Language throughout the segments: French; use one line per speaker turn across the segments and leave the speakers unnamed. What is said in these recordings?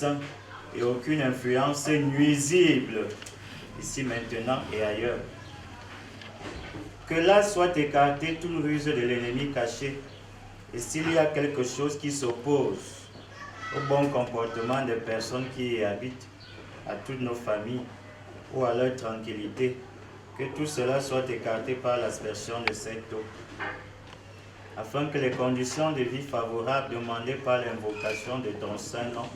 malsain et aucune influence nuisible, ici maintenant et ailleurs. Que là soit écartée toute ruse de l'ennemi caché, et s'il y a quelque chose qui s'oppose au bon comportement des personnes qui y habitent, à toutes nos familles ou à leur tranquillité, que tout cela soit écarté par l'aspersion de cette eau, afin que les conditions de vie favorables demandées par l'invocation de ton Saint-Nom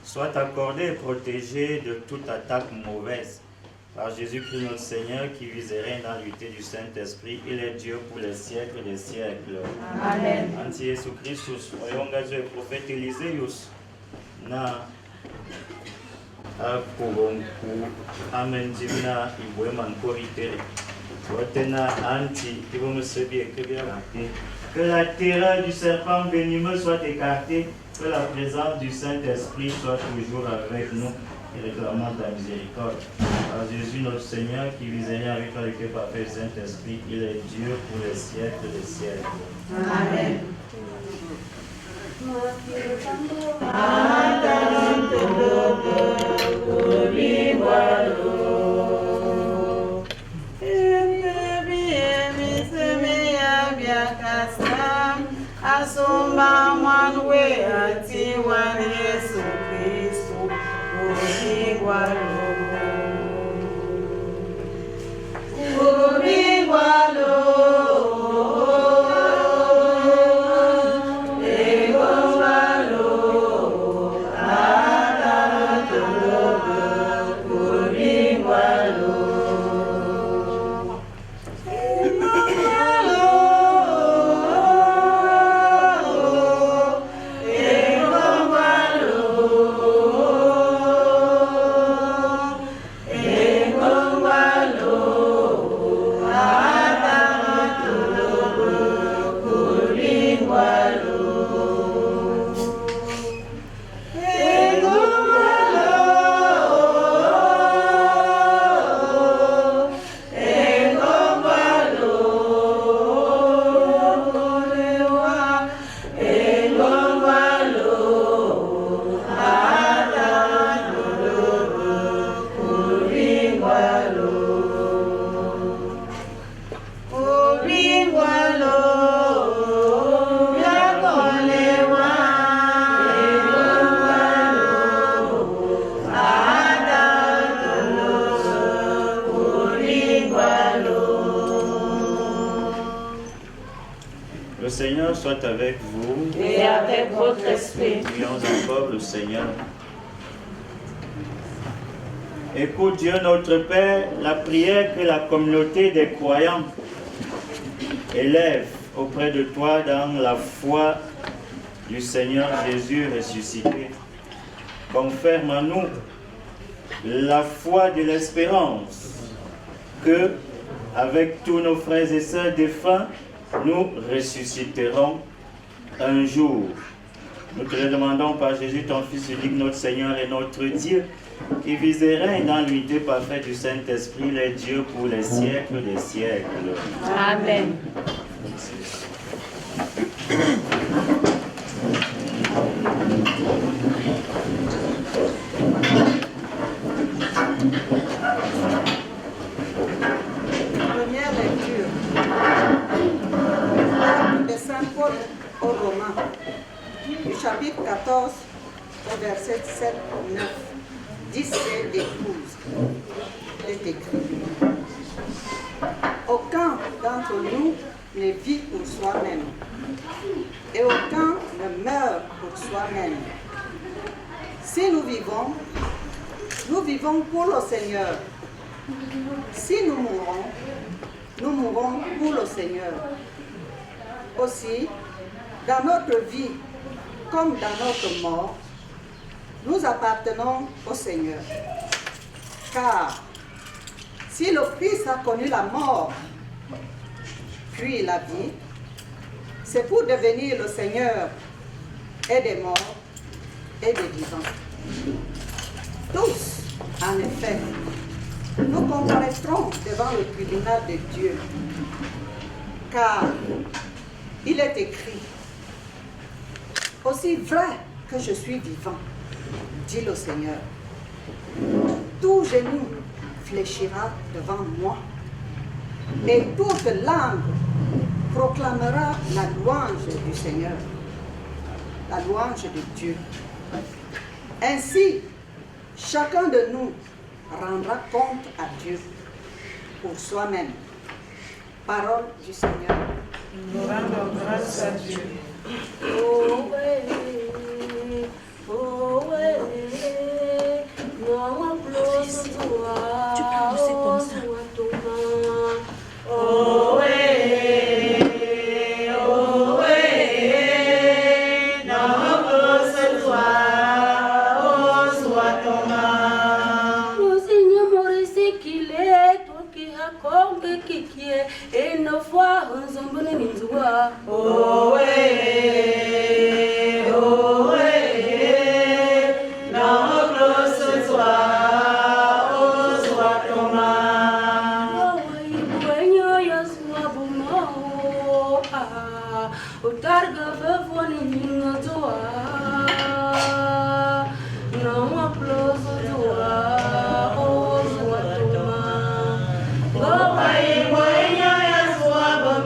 soient accordées et protégées de toute attaque mauvaise. Par Jésus-Christ notre Seigneur, qui vise et règne dans l'unité du Saint-Esprit, il est Dieu pour les siècles des siècles.
Amen.
Anti Jésus Christus, voyons le prophète Élyséeus, na akoronku amen divina ibweman koritere. Wotena anti ibomusebi ekebia. Que la terreur du serpent venimeux soit écartée, que la présence du Saint-Esprit soit toujours avec nous et réclamant ta miséricorde. Par Jésus notre Seigneur, qui vise avec toi et parfait Saint-Esprit, il est Dieu pour les siècles des siècles.
Amen. Asomba mwanwe ati wan Yesu Kristo ubingwalo
Le Seigneur soit avec vous.
Et avec votre esprit.
Prions encore le Seigneur. Écoute Dieu notre Père, la prière que la communauté des croyants élève auprès de toi dans la foi du Seigneur Jésus ressuscité. Confirme en nous la foi de l'espérance que, avec tous nos frères et sœurs défunts, nous ressusciterons un jour. Nous te le demandons par Jésus, ton Fils unique, notre Seigneur et notre Dieu, qui vise et règne dans l'unité parfaite du Saint-Esprit, les dieux pour les siècles des siècles.
Amen.
Première lecture de Saint Paul aux Romains, du chapitre 14, au verset 7, 9. 10 épouses. Il est écrit: aucun d'entre nous ne vit pour soi-même, et aucun ne meurt pour soi-même. Si nous vivons pour le Seigneur. Si nous mourrons pour le Seigneur. Aussi, dans notre vie comme dans notre mort, nous appartenons au Seigneur. Car si le Christ a connu la mort, puis la vie, c'est pour devenir le Seigneur et des morts et des vivants. Tous, en effet, nous comparaîtrons devant le tribunal de Dieu. Car il est écrit: aussi vrai que je suis vivant, dit le Seigneur. Tout genou fléchira devant moi, et toute langue proclamera la louange du Seigneur, la louange de Dieu. Ainsi, chacun de nous rendra compte à Dieu pour soi-même. Parole du Seigneur.
Nous rendons grâce à Dieu.
Oh ouais, non, applause toi.
Tu peux pousser comme ça.
Oh ouais, non, repose-toi, oh, sois ton âme.
Mon Seigneur, mon récit qu'il est, toi qui as comme qui est, et nos fois, on s'en bonne minzoua.
Oh ouais, non, repose-toi, oh, sois ton âme.
Oh ouais, bueno, ya sois bon, ah, au targa, vevone, minzoua. Non, applause toi, oh, sois ton âme. Oh ouais, bueno, ya sois bon,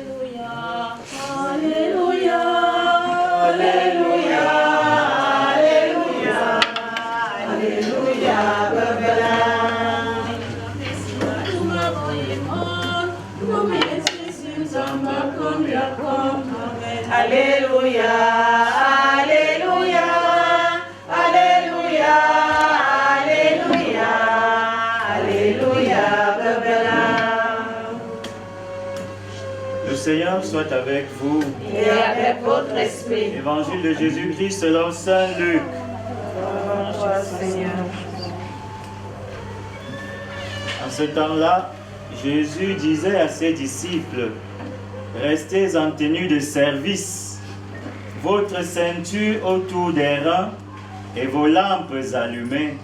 Alléluia.
Alléluia,
Alléluia, Alléluia, Alléluia, Alléluia, Alléluia, Alléluia, Alléluia, Alléluia, Alléluia,
Le Seigneur soit avec vous.
et avec votre esprit.
Évangile de Jésus-Christ selon Saint Luc.
Toi, Seigneur.
En ce temps-là, Jésus disait à ses disciples, « Restez en tenue de service, votre ceinture autour des reins et vos lampes allumées.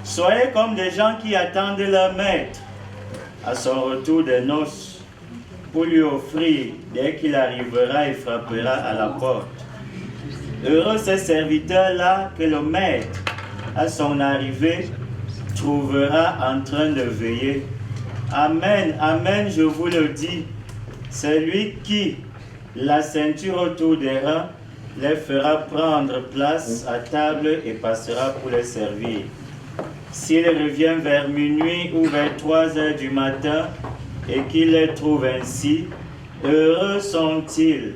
Soyez comme des gens qui attendent leur maître à son retour des noces pour lui offrir, dès qu'il arrivera et frappera à la porte. Heureux ces serviteurs-là que le maître, à son arrivée, trouvera en train de veiller. Amen, amen, je vous le dis. Celui qui, la ceinture autour des reins, les fera prendre place à table et passera pour les servir. S'il revient vers minuit ou vers 3 heures du matin et qu'il les trouve ainsi, heureux sont-ils.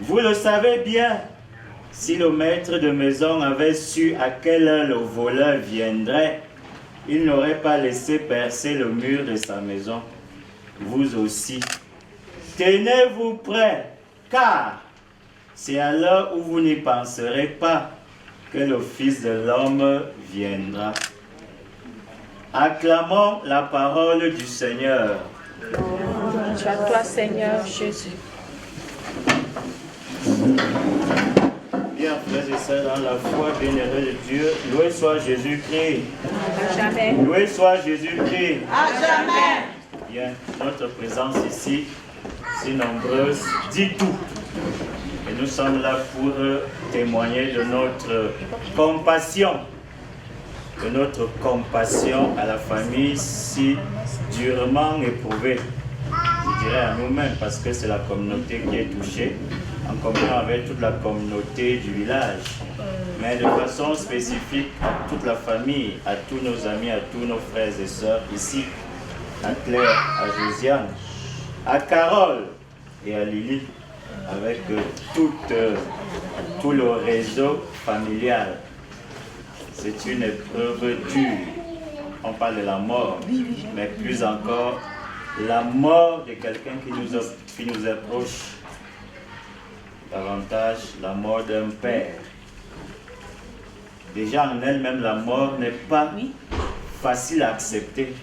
Vous le savez bien, si le maître de maison avait su à quelle heure le voleur viendrait, il n'aurait pas laissé percer le mur de sa maison. Vous aussi, tenez-vous prêts, car c'est à l'heure où vous n'y penserez pas que le Fils de l'homme viendra. Acclamons la parole du Seigneur.
Louange à toi, Seigneur Jésus.
Bien, frères et sœurs, dans la foi, bienheureux de Dieu, loué soit Jésus-Christ.
À jamais.
Loué soit Jésus-Christ.
À jamais.
Bien, notre présence ici, si nombreuse, dit tout. Et nous sommes là pour témoigner de notre compassion. De notre compassion à la famille si durement éprouvée. Je dirais à nous-mêmes, parce que c'est la communauté qui est touchée, en communion avec toute la communauté du village. Mais de façon spécifique à toute la famille, à tous nos amis, à tous nos frères et sœurs ici, à Claire, à Josiane, à Carole et à Lily, avec tout le réseau familial. C'est une épreuve dure. On parle de la mort, mais plus encore, la mort de quelqu'un qui nous est proche. Davantage, la mort d'un père. Déjà en elle-même, la mort n'est pas facile à accepter.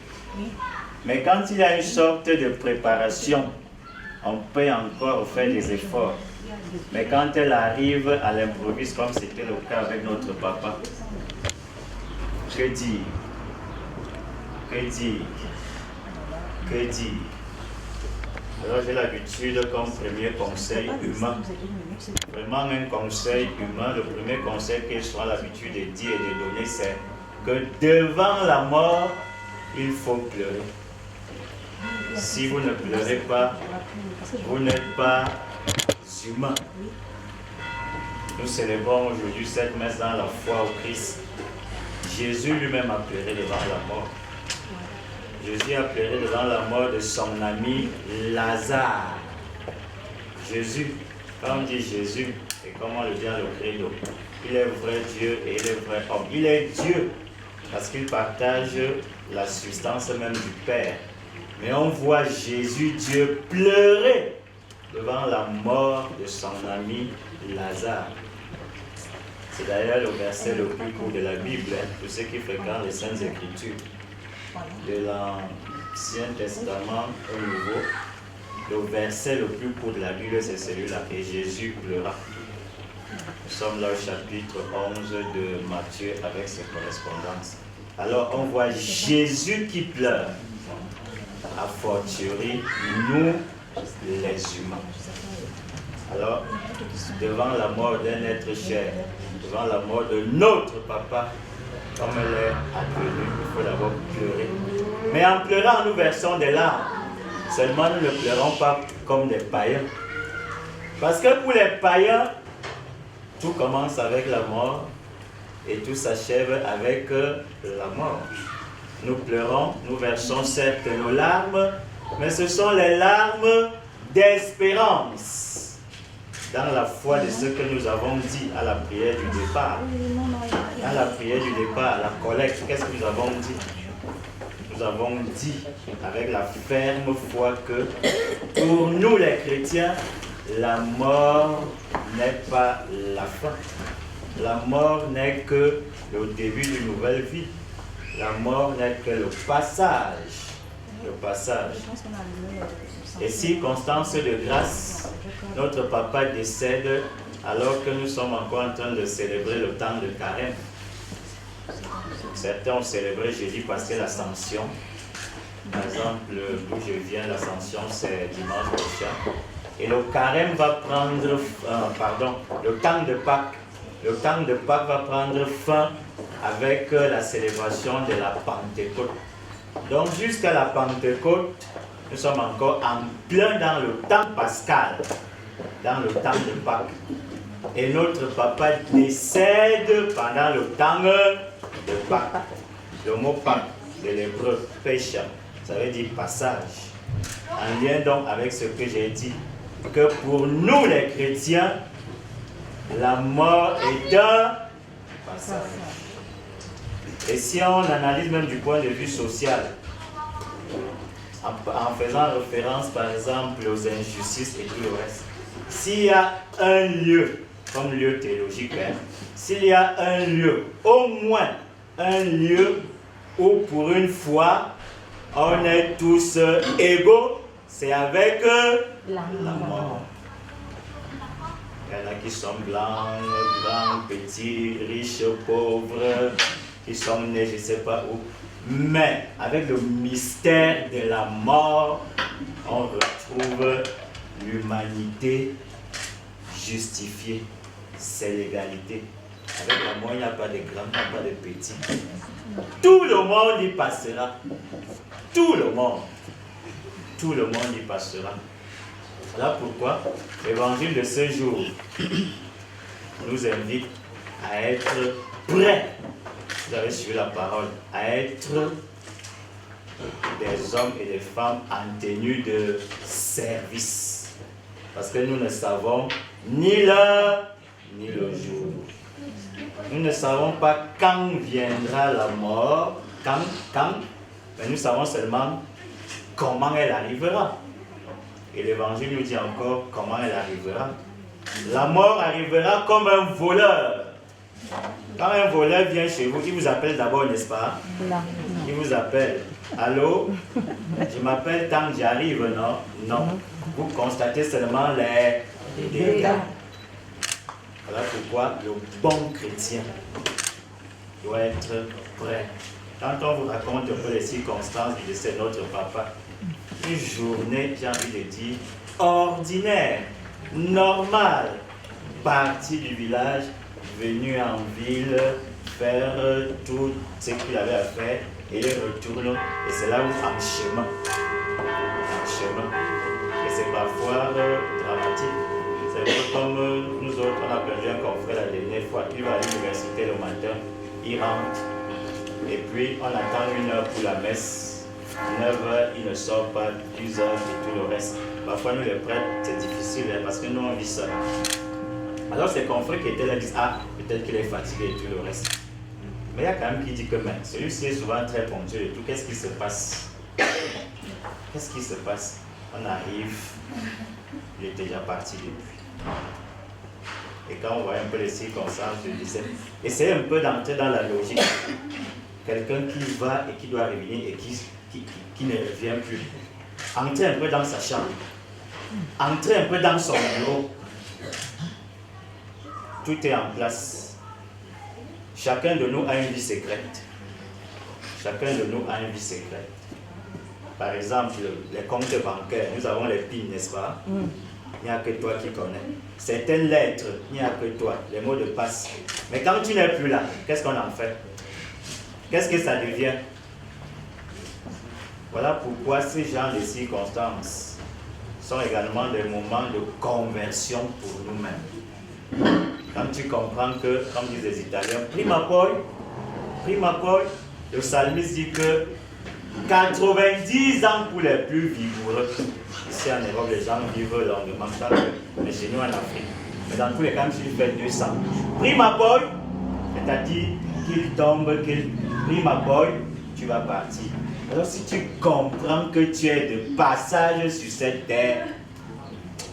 Mais quand il y a une sorte de préparation, on peut encore faire des efforts. Mais quand elle arrive à l'improviste, comme c'était le cas avec notre papa, que dire? Que dire? Que dire? Alors j'ai l'habitude comme premier conseil humain, vraiment un conseil humain, le premier conseil que je sois l'habitude de dire et de donner, c'est que devant la mort, il faut pleurer. Si vous ne pleurez pas, vous n'êtes pas humain. Nous célébrons aujourd'hui cette messe dans la foi au Christ. Jésus lui-même a pleuré devant la mort. Jésus a pleuré devant la mort de son ami Lazare. Jésus, quand on dit Jésus, et comme on le dit dans le credo, il est vrai Dieu et il est vrai homme. Il est Dieu parce qu'il partage la substance même du Père. Mais on voit Jésus, Dieu, pleurer devant la mort de son ami Lazare. C'est d'ailleurs le verset le plus court de la Bible, pour ceux qui fréquentent les Saintes Écritures. De l'Ancien Testament au Nouveau, le verset le plus court de la Bible, c'est celui-là, et Jésus pleura. Nous sommes là au chapitre 11 de Matthieu avec ses correspondances. Alors on voit Jésus qui pleure, a fortiori nous les humains. Alors, devant la mort d'un être cher, devant la mort de notre papa, comme elle est appelée, il faut d'abord pleurer. Mais en pleurant, nous versons des larmes. Seulement, nous ne pleurons pas comme des païens. Parce que pour les païens, tout commence avec la mort et tout s'achève avec la mort. Nous pleurons, nous versons certes nos larmes, mais ce sont les larmes d'espérance dans la foi de ce que nous avons dit à la prière du départ. À la prière du départ, la collecte, qu'est-ce que nous avons dit? Nous avons dit avec la ferme foi que pour nous les chrétiens, la mort n'est pas la fin. La mort n'est que le début d'une nouvelle vie. La mort n'est que le passage. Le passage. Et circonstance de grâce, notre papa décède alors que nous sommes encore en train de célébrer le temps de carême. Certains ont célébré jeudi passé l'Ascension. Par exemple, d'où je viens, l'Ascension c'est dimanche prochain. Et le carême va prendre, le temps de Pâques. Le temps de Pâques va prendre fin avec la célébration de la Pentecôte. Donc jusqu'à la Pentecôte, nous sommes encore en plein dans le temps pascal, dans le temps de Pâques. Et notre papa décède pendant le temps de Pâques. Le mot Pâques de l'hébreu, pécha, ça veut dire passage. En lien donc avec ce que j'ai dit, que pour nous les chrétiens, la mort est un passage. Et si on analyse même du point de vue social, en faisant référence par exemple aux injustices et tout le reste, s'il y a un lieu, comme lieu théologique, s'il y a un lieu, au moins un lieu où pour une fois on est tous égaux, c'est avec la mort. Il y en a qui sont blancs, grands, petits, riches, pauvres, qui sont nés je ne sais pas où. Mais avec le mystère de la mort, on retrouve l'humanité justifiée. C'est l'égalité. Avec la mort, il n'y a pas de grands, il n'y a pas de petits. Tout le monde y passera. Tout le monde. Tout le monde y passera. Voilà pourquoi l'évangile de ce jour nous invite à être prêts. Vous avez suivi la parole, à être des hommes et des femmes en tenue de service. Parce que nous ne savons ni l'heure ni le jour. Nous ne savons pas quand viendra la mort, mais nous savons seulement comment elle arrivera. Et l'évangile nous dit encore comment elle arrivera. La mort arrivera comme un voleur Quand un voleur vient chez vous, il vous appelle d'abord, n'est-ce pas?
Non.
Il vous appelle. Allô? Je m'appelle tant que j'arrive, non? Non. Vous constatez seulement les dégâts. Voilà pourquoi le bon chrétien doit être prêt. Quand on vous raconte un peu les circonstances du décès de notre papa, une journée, j'ai envie de dire, ordinaire, normale, parti du village, venu en ville, faire tout ce qu'il avait à faire, et il retourne, et c'est là où en chemin, et c'est parfois dramatique. C'est un peu comme nous autres, on a perdu un confrère la dernière fois, il va à l'université le matin, il rentre, et puis on attend 1 heure pour la messe, 9 heures, il ne sort pas, 10 heures et tout le reste. Parfois nous les prêtres, c'est difficile parce que nous on vit ça. Alors ces confrères qui étaient là disent, ah, peut-être qu'il est fatigué et tout le reste. Mais il y a quand même qui dit que même, celui-ci est souvent très ponctuel et tout, qu'est-ce qui se passe? Qu'est-ce qui se passe? On arrive, il est déjà parti depuis. Et quand on voit un peu les circonstances, je disais, essayez un peu d'entrer dans la logique. Quelqu'un qui va et qui doit revenir et qui ne revient plus. Entrez un peu dans sa chambre. Entrez un peu dans son bureau. Tout est en place. Chacun de nous a une vie secrète. Chacun de nous a une vie secrète. Par exemple, les comptes bancaires, nous avons les PIN, n'est-ce pas? Il n'y a que toi qui connais. Certaines lettres, il n'y a que toi, les mots de passe. Mais quand tu n'es plus là, qu'est-ce qu'on en fait? Qu'est-ce que ça devient? Voilà pourquoi ces genres de circonstances sont également des moments de conversion pour nous-mêmes. Quand tu comprends que, comme disent les Italiens, prima poi, le psalmiste dit que 90 ans pour les plus vigoureux. Ici en Europe, les gens vivent longuement, mais chez nous en Afrique. Mais dans tous les cas, je fais 200. Prima poi, c'est-à-dire qu'il tombe, prima poi, tu vas partir. Alors si tu comprends que tu es de passage sur cette terre,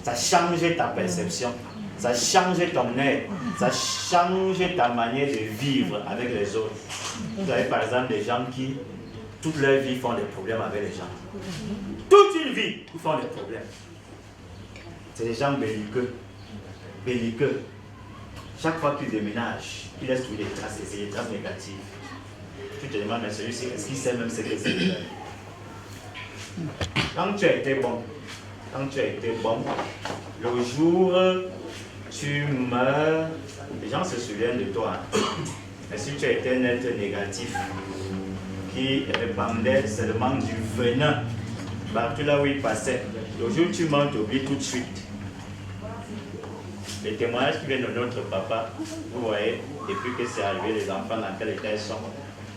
ça change ta perception, ça change ton air, ça change ta manière de vivre avec les autres. Vous avez par exemple des gens qui, toute leur vie, font des problèmes avec les gens. Toute une vie, ils font des problèmes. C'est des gens belliqueux. Belliqueux. Chaque fois qu'ils déménagent, ils laissent toutes les traces, et c'est des traces négatives. Tu te demandes, mais celui-ci, est-ce qu'il sait même ce que c'est? Quand tu as été bon, le jour tu meurs, les gens se souviennent de toi. Mais si tu as été un être négatif, qui répandait seulement du venin partout là où il passait, le jour où tu meurs, tu oublies tout de suite. Les témoignages qui viennent de notre papa, vous voyez, depuis que c'est arrivé, les enfants dans quel état ils sont.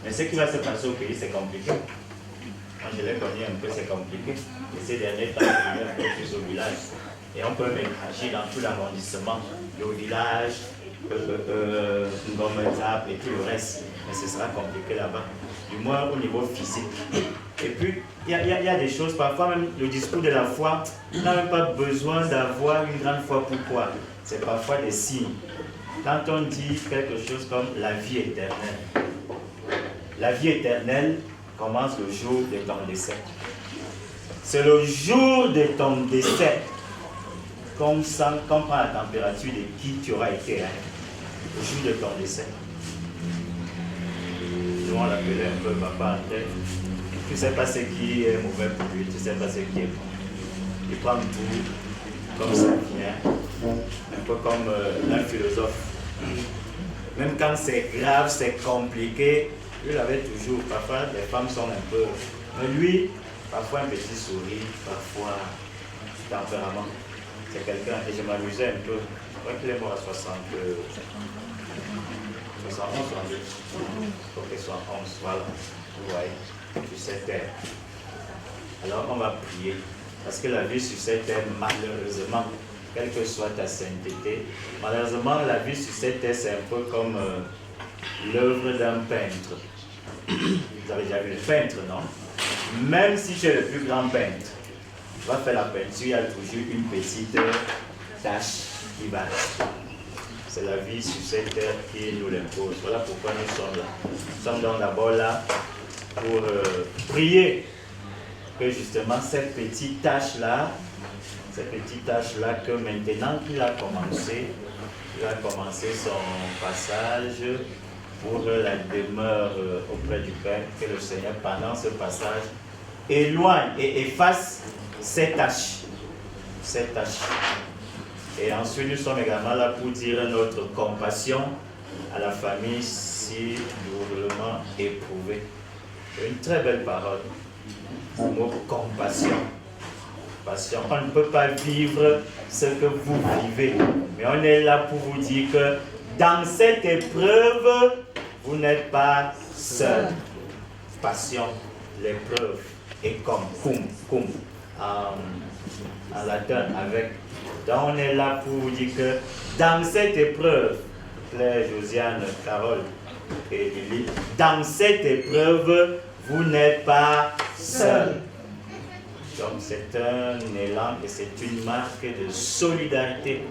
Mais ce qui va se passer au pays, c'est compliqué. Moi, je l'ai connu un peu, c'est compliqué. Et ces derniers temps, je suis un peu plus au village. Et on peut même agir dans tout l'arrondissement, le village, Ngomezap et tout le reste. Mais ce sera compliqué là-bas, du moins au niveau physique. Et puis, il y a des choses, parfois même le discours de la foi, on n'a même pas besoin d'avoir une grande foi. Pourquoi? C'est parfois des signes. Quand on dit quelque chose comme la vie éternelle, la vie éternelle commence le jour de ton décès. C'est le jour de ton décès qu'on prend la température de qui tu auras été, hein, le jour de ton décès. Nous on l'appelait un peu papa en tête. Tu ne sais pas ce qui est mauvais pour lui, tu ne sais pas ce qui est bon. Il prend tout comme ça vient, un peu comme un philosophe. Même quand c'est grave, c'est compliqué, lui il avait toujours, parfois les femmes sont un peu, mais lui, parfois un petit sourire, parfois tempérament. C'est quelqu'un, et je m'amusais un peu, je crois qu'il est mort à 71, 72, pour qu'il soit 11, voilà, vous voyez, sur cette terre. Alors on va prier, parce que la vie sur cette terre, malheureusement, quelle que soit ta sainteté, malheureusement la vie sur cette terre c'est un peu comme l'œuvre d'un peintre. Vous avez déjà vu le peintre, non? Même si tu es le plus grand peintre, tu vas faire la peinture, il y a toujours une petite tache qui va rester. C'est la vie sur cette terre qui nous l'impose. Voilà pourquoi nous sommes là. Nous sommes donc d'abord là pour prier que justement cette petite tâche-là, que maintenant qu'il a commencé son passage pour la demeure auprès du Père, que le Seigneur, pendant ce passage, éloigne et efface cette tâche. Et ensuite, nous sommes également là pour dire notre compassion à la famille si lourdement éprouvée. Une très belle parole. Le mot compassion. On ne peut pas vivre ce que vous vivez, mais on est là pour vous dire que dans cette épreuve, vous n'êtes pas seul. Passion, l'épreuve est comme cum en latin avec. Donc on est là pour vous dire que dans cette épreuve, Claire, Josiane, Carole et Lily, dans cette épreuve, vous n'êtes pas seul. Donc c'est un élan et c'est une marque de solidarité.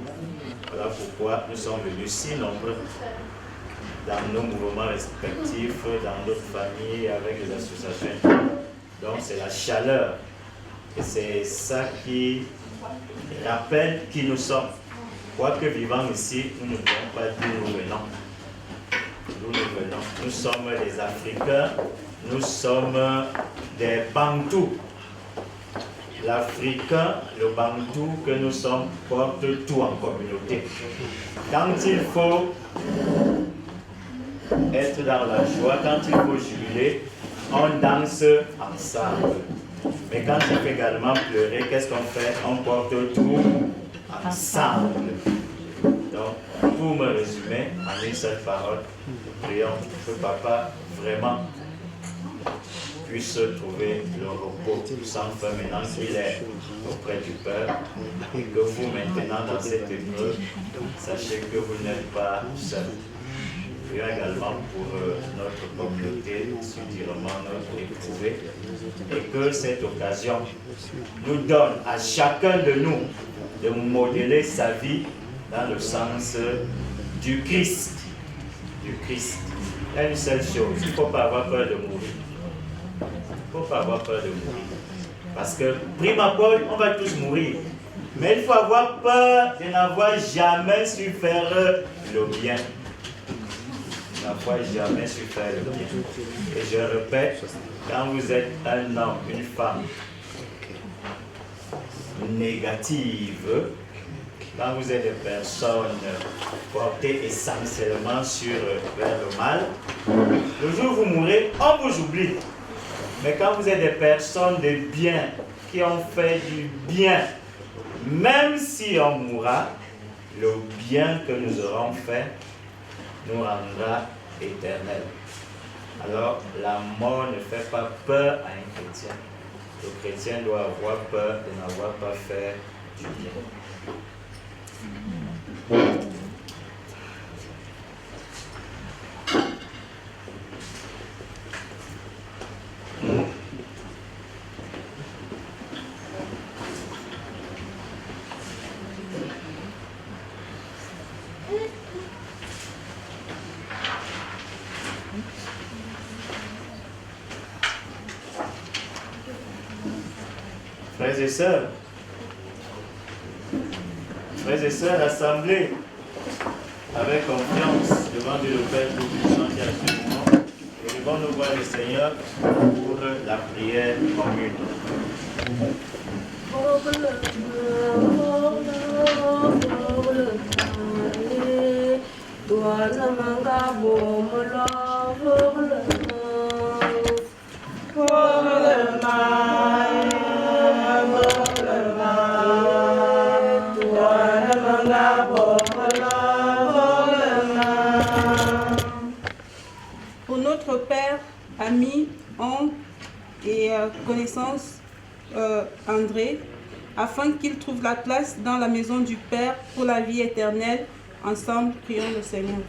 Voilà pourquoi nous sommes venus si nombreux dans nos mouvements respectifs, dans notre famille, avec les associations. Donc c'est la chaleur. Et c'est ça qui rappelle qui nous sommes. Quoique vivant ici, nous ne voyons pas d'où nous venons. Nous sommes des Africains, nous sommes des Bantous. L'Africain, le Bantou que nous sommes, porte tout en communauté. Quand il faut être dans la joie, quand il faut jubiler, on danse ensemble. Mais quand il faut également pleurer, qu'est-ce qu'on fait? On porte tout ensemble. Donc, pour me résumer en une seule parole, prions que Papa vraiment puisse trouver le repos sans fin maintenant qu'il est auprès du Père et que vous maintenant dans cette épreuve, sachez que vous n'êtes pas seul. Prions également pour notre communauté, sûrement notre éprouvée, et que cette occasion nous donne à chacun de nous de modeler sa vie dans le sens du Christ. Du Christ. Il y a une seule chose, il ne faut pas avoir peur de mourir. Il ne faut pas avoir peur de mourir. Parce que, prime abord, on va tous mourir. Mais il faut avoir peur de n'avoir jamais su faire le bien. N'avoir jamais su faire le bien. Et je répète, quand vous êtes un homme, une femme négative, quand vous êtes des personnes portées essentiellement vers le mal, le jour où vous mourrez, on vous oublie. Mais quand vous êtes des personnes de bien, qui ont fait du bien, même si on mourra, le bien que nous aurons fait nous rendra éternel. Alors, la mort ne fait pas peur à un chrétien. Le chrétien doit avoir peur de n'avoir pas fait du bien. Frères et sœurs, assemblés avec confiance devant Dieu le Père Tout-Puissant qui a tout le monde, et devant nous voir le Seigneur pour la prière commune.
Pour notre père, ami, oncle et connaissance André, afin qu'il trouve la place dans la maison du Père pour la vie éternelle, ensemble, prions le Seigneur.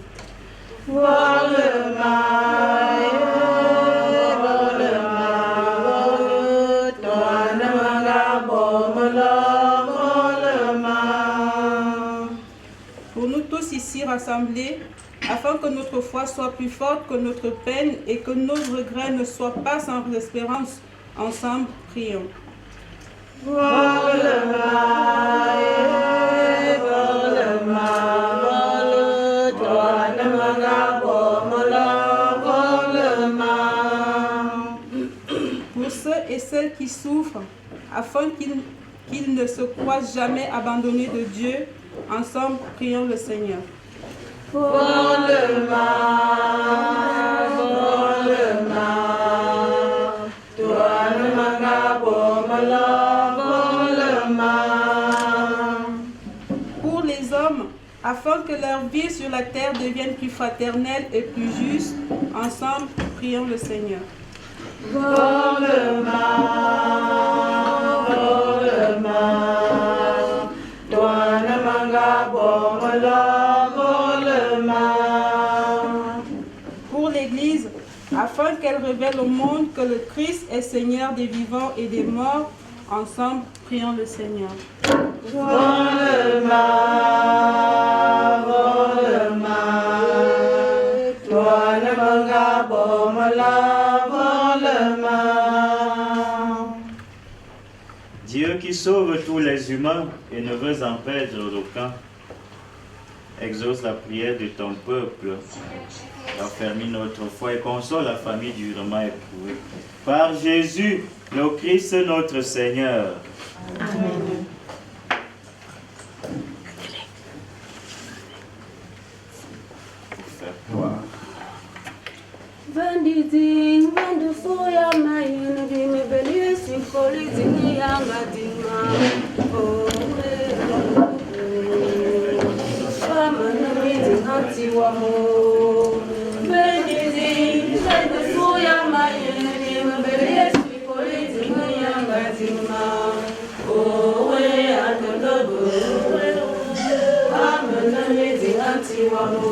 Pour nous tous ici ici rassemblés, afin que notre foi soit plus forte que notre peine et que nos regrets ne soient pas sans espérance. Ensemble, prions. Pour ceux et celles qui souffrent, afin qu'ils ne se croient jamais abandonnés de Dieu, ensemble, prions le Seigneur. Pour les hommes, afin que leur vie sur la terre devienne plus fraternelle et plus juste, ensemble, prions le Seigneur. Pour l'Église, afin qu'elle révèle au monde que le Christ est Seigneur des vivants et des morts, ensemble, prions le Seigneur.
Dieu qui sauve tous les humains et ne veut en perdre aucun, exauce la prière de ton peuple, affermis notre foi et console la famille durement éprouvée. Par Jésus, le Christ notre Seigneur.
Amen.
Pour faire gloire.
Vendizing, vendufoya mayin, dime belisi kolizing yangadima. Oh, Famanamizing antiwamo. Vendizing, vendufoya mayin, dime belisi kolizing yangadima. Oh, Antonobo. Famanamizing antiwamo.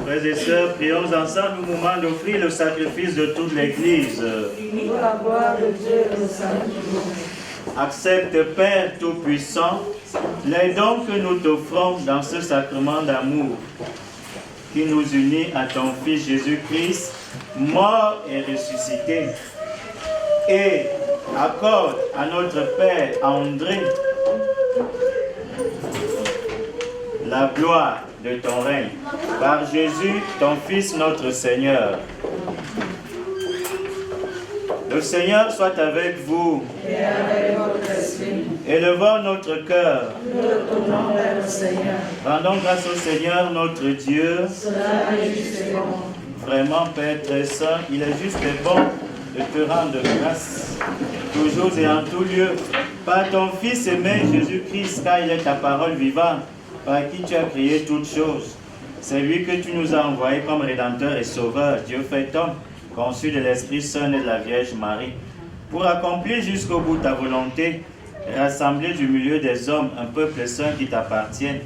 Frères et sœurs, prions ensemble au moment d'offrir le sacrifice de toute l'Église. Accepte, Père Tout-Puissant, les dons que nous t'offrons dans ce sacrement d'amour qui nous unit à ton Fils Jésus-Christ, mort et ressuscité. Et accorde à notre Père André la gloire de ton règne. Par Jésus, ton Fils, notre Seigneur. Le Seigneur soit avec vous.
Et avec votre esprit.
Élevons notre cœur.
Nous le tournons vers le Seigneur.
Rendons grâce au Seigneur, notre Dieu.
Cela est juste et bon.
Vraiment, Père très saint, il est juste et bon de te rendre grâce, toujours et en tout lieu, par ton Fils aimé Jésus-Christ, car il est ta parole vivante, par qui tu as créé toutes choses. C'est lui que tu nous as envoyé comme Rédempteur et Sauveur, Dieu fait homme, conçu de l'Esprit Saint et de la Vierge Marie, pour accomplir jusqu'au bout ta volonté, rassembler du milieu des hommes un peuple saint qui t'appartienne.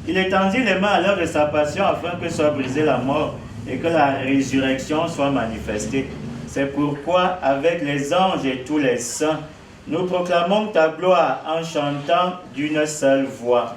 Il étendit les mains à l'heure de sa passion afin que soit brisée la mort et que la résurrection soit manifestée. C'est pourquoi, avec les anges et tous les saints, nous proclamons ta gloire en chantant d'une seule voix.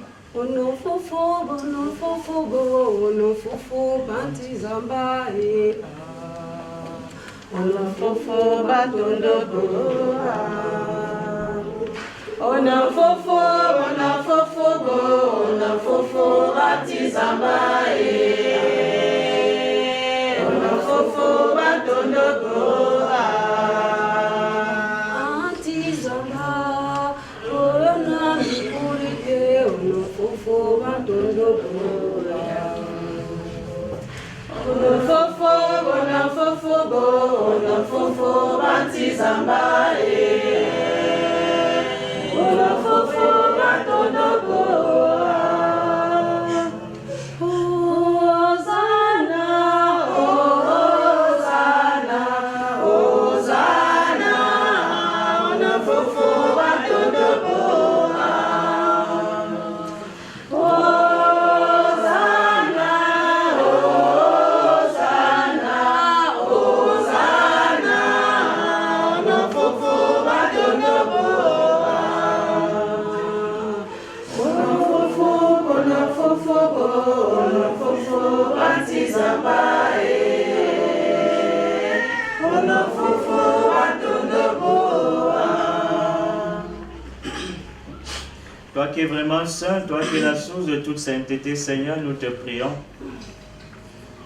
Toi qui es vraiment saint, toi qui es la source de toute sainteté, Seigneur, nous te prions.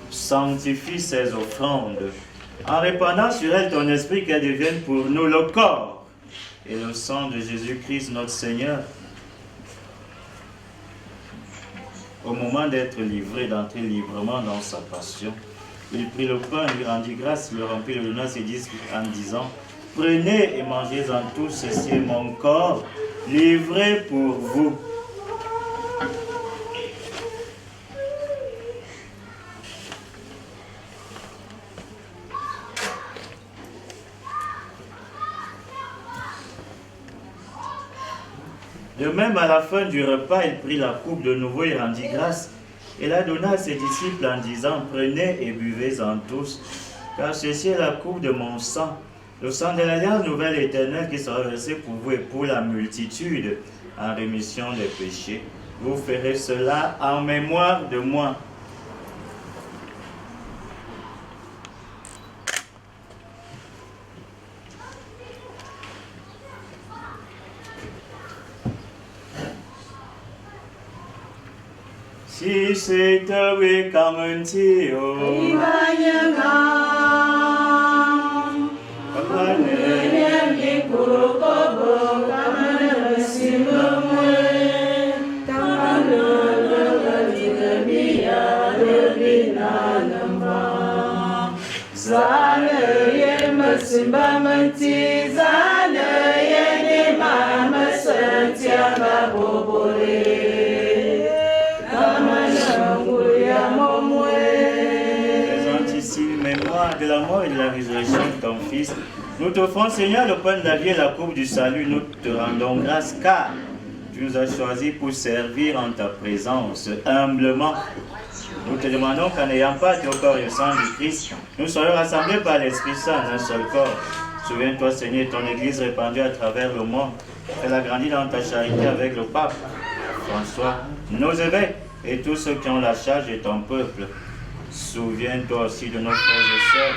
Sanctifie ces offrandes, en répandant sur elles ton esprit, qu'elles deviennent pour nous le corps et le sang de Jésus-Christ, notre Seigneur. Au moment d'être livré, d'entrer librement dans sa passion, il prit le pain, lui rendit grâce, le remplit de l'honneur en disant: prenez et mangez-en tous, ceci est mon corps, livré pour vous. De même, à la fin du repas, il prit la coupe de nouveau et rendit grâce, et la donna à ses disciples en disant: prenez et buvez-en tous, car ceci est la coupe de mon sang, le sang de l'alliance nouvelle et éternelle qui sera versé pour vous et pour la multitude en rémission des péchés. Vous ferez cela en mémoire de moi. Si c'est oui comme un tio, mémoire de la mort et de la résurrection de ton Fils, nous t'offrons, Seigneur, le pain de la vie et la coupe du salut. Nous te rendons grâce car tu nous as choisis pour servir en ta présence humblement. Nous te demandons qu'en n'ayant pas au corps et au sang du Christ, nous soyons rassemblés par l'Esprit Saint dans un seul corps. Souviens-toi, Seigneur, ton Église répandue à travers le monde. Elle a grandi dans ta charité avec le pape François, nos évêques et tous ceux qui ont la charge de ton peuple. Souviens-toi aussi de nos frères et sœurs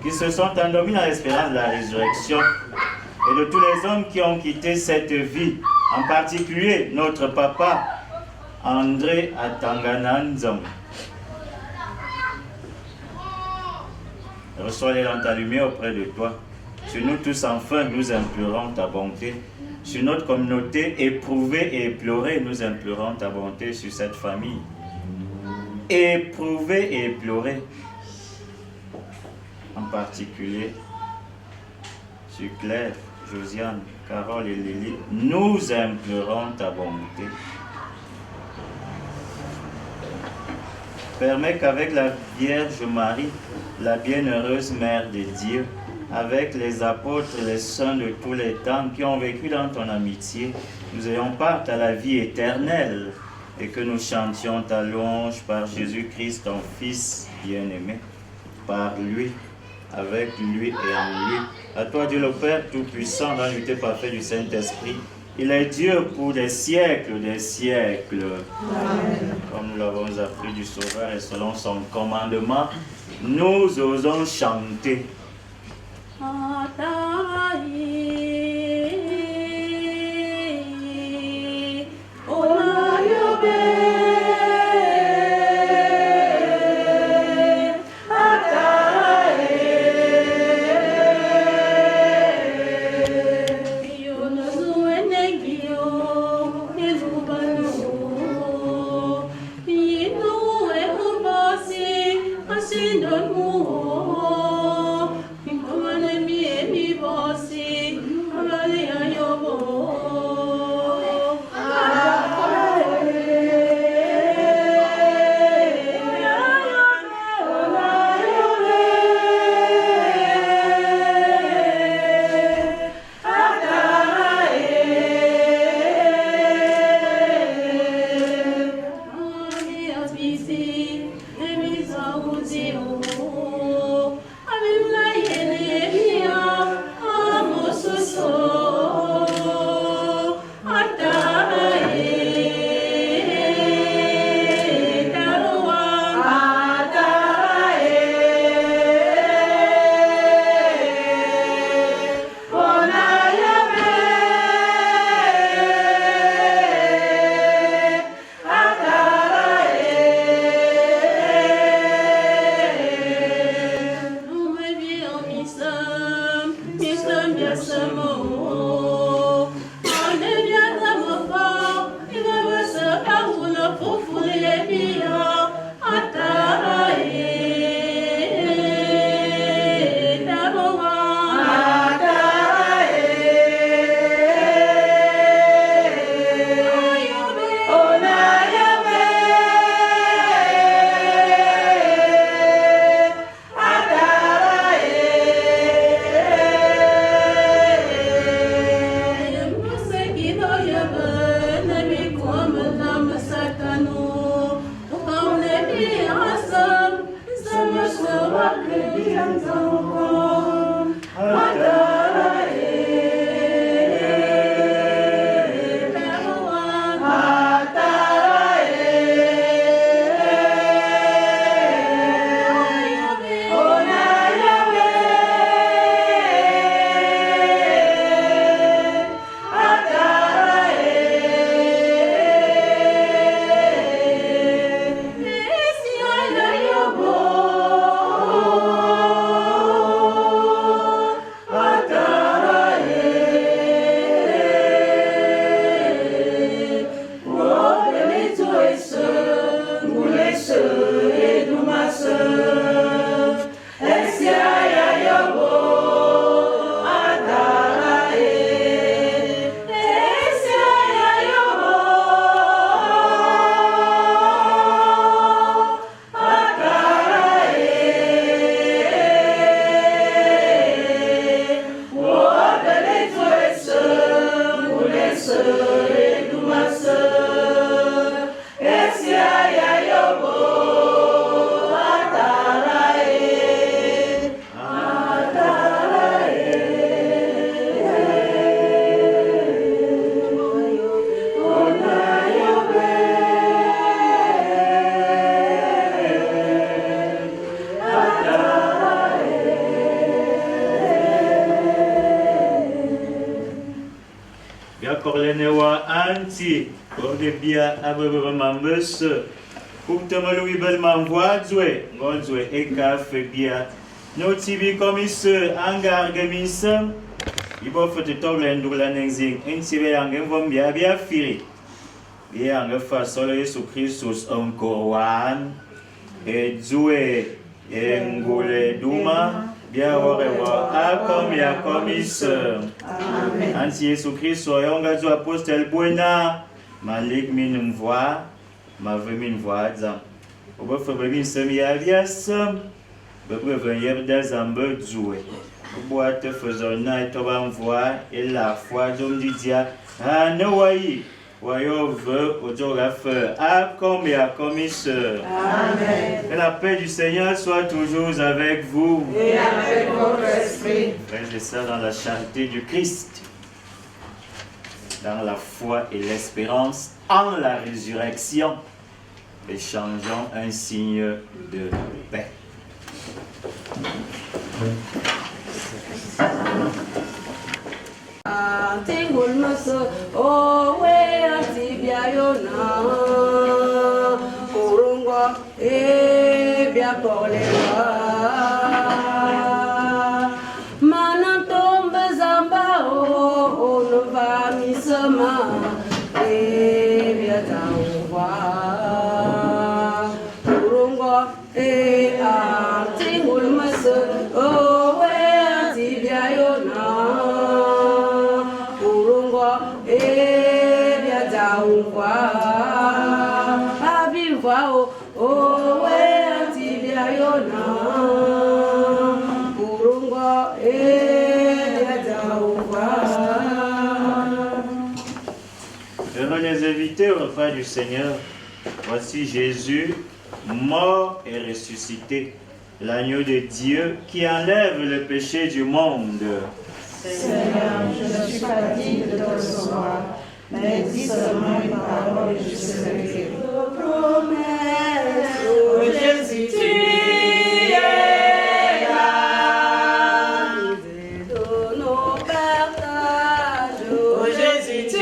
qui se sont endormis dans l'espérance de la résurrection et de tous les hommes qui ont quitté cette vie, en particulier notre papa André Atangananzam. Reçois-les dans ta lumière auprès de toi. Sur nous tous enfin, nous implorons ta bonté. Sur notre communauté éprouvée et éplorée, nous implorons ta bonté sur cette famille. Éprouvée et éplorée. En particulier sur Claire, Josiane, Carole et Lily, nous implorons ta bonté. permets qu'avec la Vierge Marie, la bienheureuse Mère de Dieu, avec les apôtres et les saints de tous les temps qui ont vécu dans ton amitié, nous ayons part à la vie éternelle et que nous chantions ta louange par Jésus-Christ, ton Fils bien-aimé, par lui, avec lui et en lui. À toi, Dieu le Père Tout-Puissant, dans l'unité parfaite du Saint-Esprit, il est Dieu pour des siècles des siècles. Amen. Comme nous l'avons appris du Sauveur et selon son commandement, nous osons chanter. Anti, de bia abebe mambus, Kuptama Louis m'envoie jouer, Gonzoué et café bia, Notibi commissaire, Angar Gemisam, il faut te tomber en double nexing, Intibe Angem bia bia firi, Bia Anga façon Jésus Christus encore one, et jouer, et Ngole Douma. Bien revoir à comme ya commissaire. Amen. Anti Jésus Christ yonga du apostle Buena, Malik min voix, ma vie min voix. Oba fabri semi avias. Bebre venir des ambes jouer. Boîte faisant night envoie et la foi d'homme du dia. Ah Noaï. Voyons veut au jour la feu. Ah comme et à commissaire.
Amen.
Que la paix du Seigneur soit toujours avec vous.
Et avec votre esprit.
Frères et sœurs, dans la charité du Christ, dans la foi et l'espérance en la résurrection, échangeons un signe de paix.
Tingul maso o we atibia yona kurungwa e bia polewa mana tombe zamba o no va misama e bia tawa kurungwa e tingul maso o we atibia yona
Venons les inviter au repas du Seigneur. Voici Jésus, mort et ressuscité, l'agneau de Dieu qui enlève le péché du monde.
Seigneur, je ne suis pas digne de te recevoir, mais dis seulement une parole et je serai guéri.
Promesse, oh Jésus, tu es là, de nos partages, oh Jésus, tu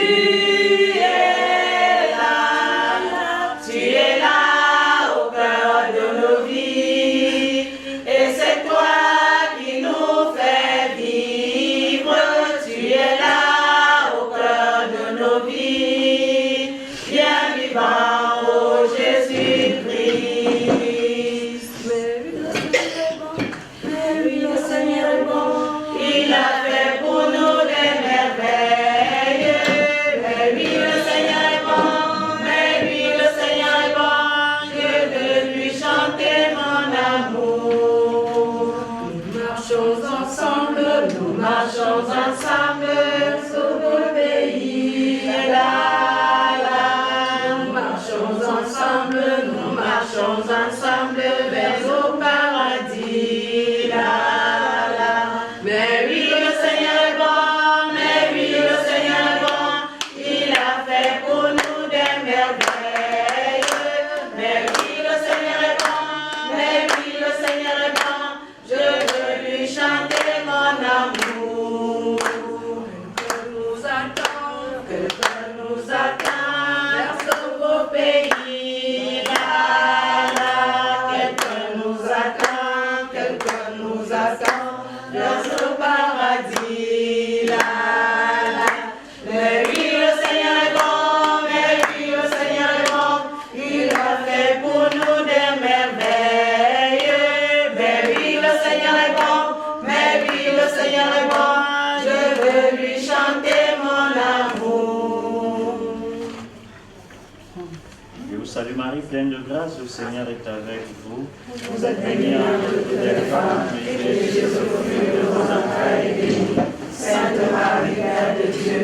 es là au cœur de nos vies, et c'est toi qui nous fais vivre, tu es là au cœur de nos vies, bien vivant, oh Jésus-Christ. Mais oui, le Seigneur est bon, il a fait pour nous des merveilles. Mais oui, le Seigneur est bon, mais oui, le Seigneur est bon, je veux lui chanter mon amour. Nous marchons ensemble sur le pays, nous marchons ensemble vers au paradis, Mais oui, le Seigneur est bon, mais oui, le Seigneur est bon, il a fait pour nous des merveilles. Mais oui, le Seigneur est bon, mais oui, le Seigneur est bon, je veux lui chanter mon amour. Que nous attend vers ce beau pays. Dans ce paradis, Mais oui, le Seigneur est bon, mais oui, le Seigneur est bon, il a fait pour nous des merveilles. Mais oui, le Seigneur est bon, mais oui, le Seigneur est bon, je veux lui chanter mon amour.
Je vous salue Marie, pleine de grâce, le Seigneur est avec vous. Vous êtes bénie entre toutes les femmes, et Jésus, le fruit de vos entrailles, est béni.
Sainte Marie, Mère de Dieu,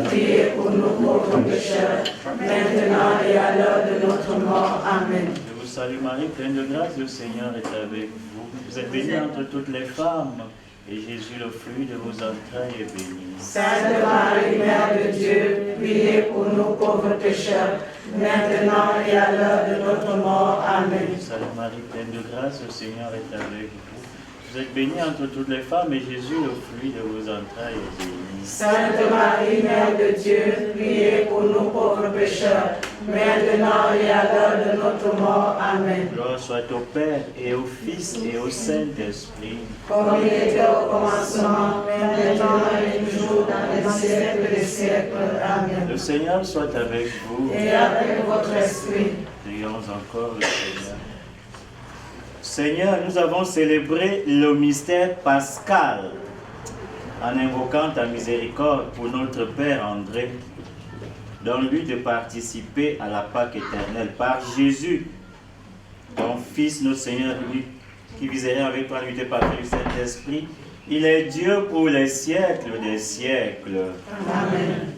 priez pour nous pauvres pécheurs, maintenant et à l'heure de notre mort. Amen.
Je vous salue Marie, pleine de grâce, le Seigneur est avec vous. Vous êtes bénie entre toutes les femmes, et Jésus, le fruit de vos entrailles, est béni.
Sainte Marie, Mère de Dieu, priez pour nous pauvres pécheurs, maintenant et à l'heure de notre mort. Amen.
Je vous salue Marie, pleine de grâce, le Seigneur est avec vous. Vous êtes bénie entre toutes les femmes, et Jésus, le fruit de vos entrailles, est béni.
Sainte Marie, Mère de Dieu, priez pour nous pauvres pécheurs, maintenant et à l'heure de notre mort. Amen.
Gloire soit au Père, et au Fils, et au Saint-Esprit.
Comme il était au commencement, maintenant et toujours, dans les siècles des siècles. Amen.
Le Seigneur soit avec vous.
Et avec votre esprit.
Prions encore le Seigneur. Seigneur, nous avons célébré le mystère pascal en invoquant ta miséricorde pour notre Père André. Donne-lui de participer à la Pâque éternelle par Jésus, ton Fils, notre Seigneur, lui, qui viserait avec toi l'unité parfaite du Saint-Esprit. Il est Dieu pour les siècles des siècles.
Amen.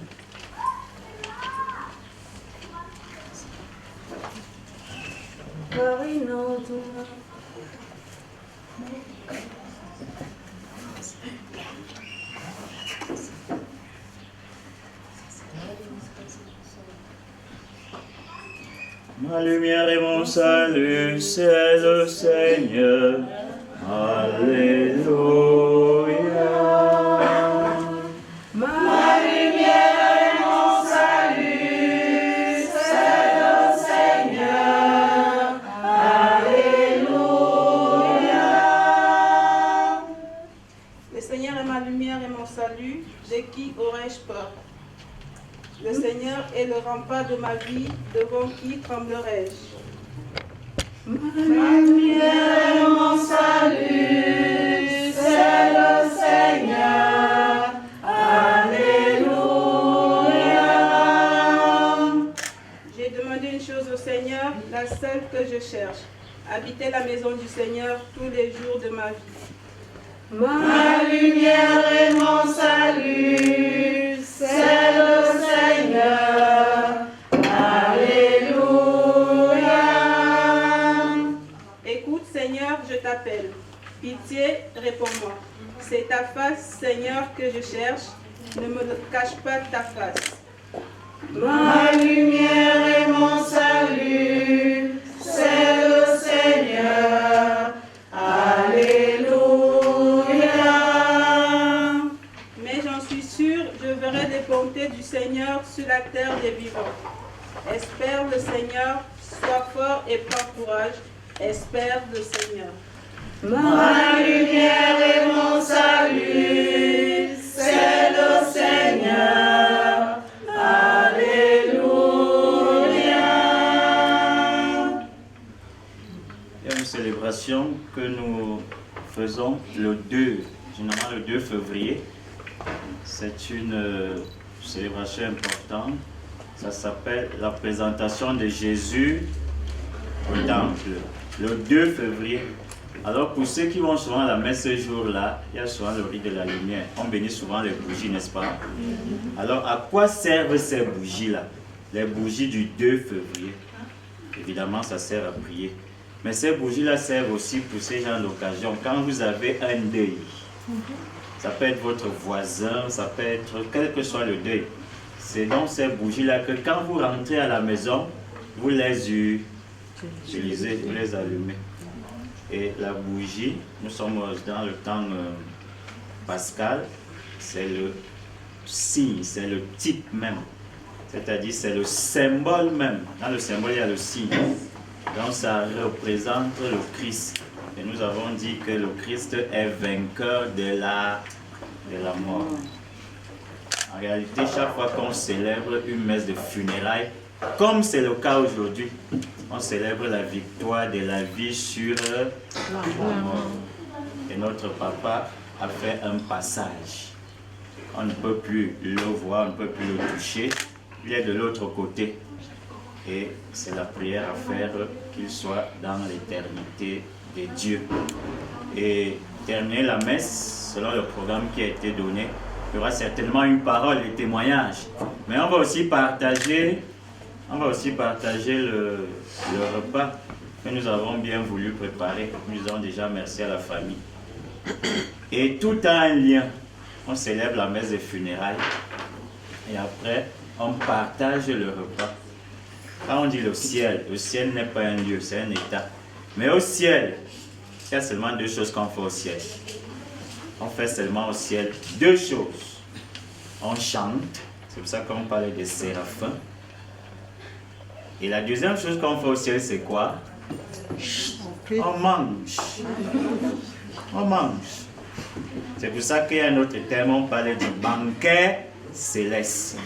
Ma lumière et mon salut, c'est le Seigneur. Alléluia.
Ma lumière et mon salut, c'est le Seigneur. Alléluia.
Le Seigneur est ma lumière et mon salut, de qui aurais-je peur? Le Seigneur est le rempart de ma vie, devant qui tremblerai-je?
Ma lumière et mon salut, c'est le Seigneur. Alléluia.
J'ai demandé une chose au Seigneur, la seule que je cherche, habiter la maison du Seigneur tous les jours de ma vie.
Ma lumière et mon salut, c'est le Seigneur. Alléluia.
Écoute, Seigneur, je t'appelle. Pitié, réponds-moi. C'est ta face, Seigneur, que je cherche. Ne me cache pas ta face.
Ma lumière et mon salut, c'est le Seigneur. Alléluia.
Mais j'en suis sûr, je verrai les bontés du Seigneur sur la terre des vivants. Espère le Seigneur, sois fort et prends courage. Espère le Seigneur.
Ma lumière et mon salut, c'est le Seigneur. Alléluia.
Il y a une célébration que nous faisons le 2, généralement le 2 février. C'est une célébration importante. Ça s'appelle la présentation de Jésus au temple, le 2 février. Alors pour ceux qui vont souvent à la messe ce jour-là, il y a souvent le rite de la lumière. On bénit souvent les bougies, n'est-ce pas? Alors à quoi servent ces bougies-là? Les bougies du 2 février. Évidemment, ça sert à prier. Mais ces bougies-là servent aussi pour ces gens d'occasion. Quand vous avez un deuil, ça peut être votre voisin, ça peut être quel que soit le deuil. C'est dans ces bougies-là que quand vous rentrez à la maison, vous les utilisez, vous les allumez. Et la bougie, nous sommes dans le temps pascal, c'est le signe, c'est le type même. C'est-à-dire c'est le symbole même. Dans le symbole, il y a le signe. Donc ça représente le Christ. Et nous avons dit que le Christ est vainqueur de la mort. En réalité, chaque fois qu'on célèbre une messe de funérailles, comme c'est le cas aujourd'hui, on célèbre la victoire de la vie sur la mort. Et notre papa a fait un passage. On ne peut plus le voir, on ne peut plus le toucher. Il est de l'autre côté. Et c'est la prière à faire qu'il soit dans l'éternité de Dieu. Et terminer la messe, selon le programme qui a été donné, il y aura certainement une parole et témoignage. Mais on va aussi partager le repas que nous avons bien voulu préparer. Nous disons déjà merci à la famille. Et tout a un lien. On célèbre la messe des funérailles. Et après, on partage le repas. Quand on dit le ciel n'est pas un lieu, c'est un état. Mais au ciel, il y a seulement deux choses qu'on fait au ciel. On fait seulement au ciel deux choses. On chante, c'est pour ça qu'on parlait des séraphins. Et la deuxième chose qu'on fait au ciel, c'est quoi? On mange. On mange. C'est pour ça qu'il y a un autre terme, on parlait du banquet céleste.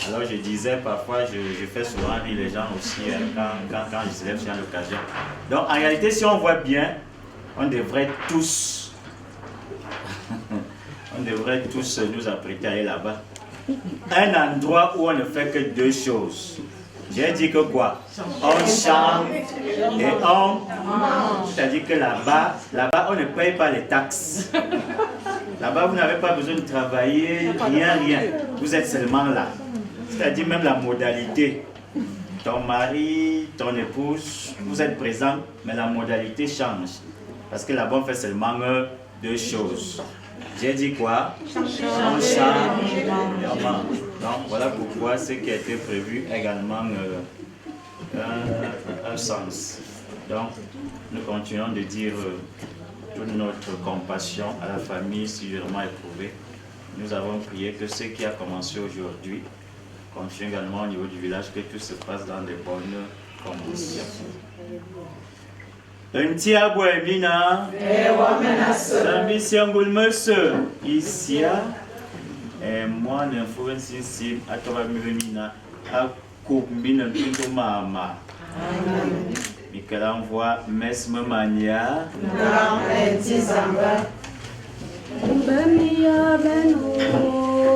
Alors je disais parfois, je fais souvent rire les gens aussi quand je célèbre sur l'occasion. Donc en réalité, si on voit bien, on devrait tous nous apprêter à aller là-bas. Un endroit où on ne fait que deux choses. J'ai dit que quoi? On chante et on... C'est-à-dire que là-bas, on ne paye pas les taxes. Là-bas, vous n'avez pas besoin de travailler, rien. Vous êtes seulement là. C'est-à-dire même la modalité. Ton mari, ton épouse, vous êtes présents, mais la modalité change. Parce que là-bas, on fait seulement deux choses. J'ai dit quoi? On chante. Donc voilà pourquoi ce qui a été prévu également un sens. Donc nous continuons de dire toute notre compassion à la famille sévèrement éprouvée. Nous avons prié que ce qui a commencé aujourd'hui continue également au niveau du village, que tout se passe dans de bonnes conditions. Un tia boemina, l'ambition monsieur, ici, et moi, l'influence ici, à toi, Mimina, à Koubina, plutôt Mama. Michael envoie Mesme Mania.
Bemia benu,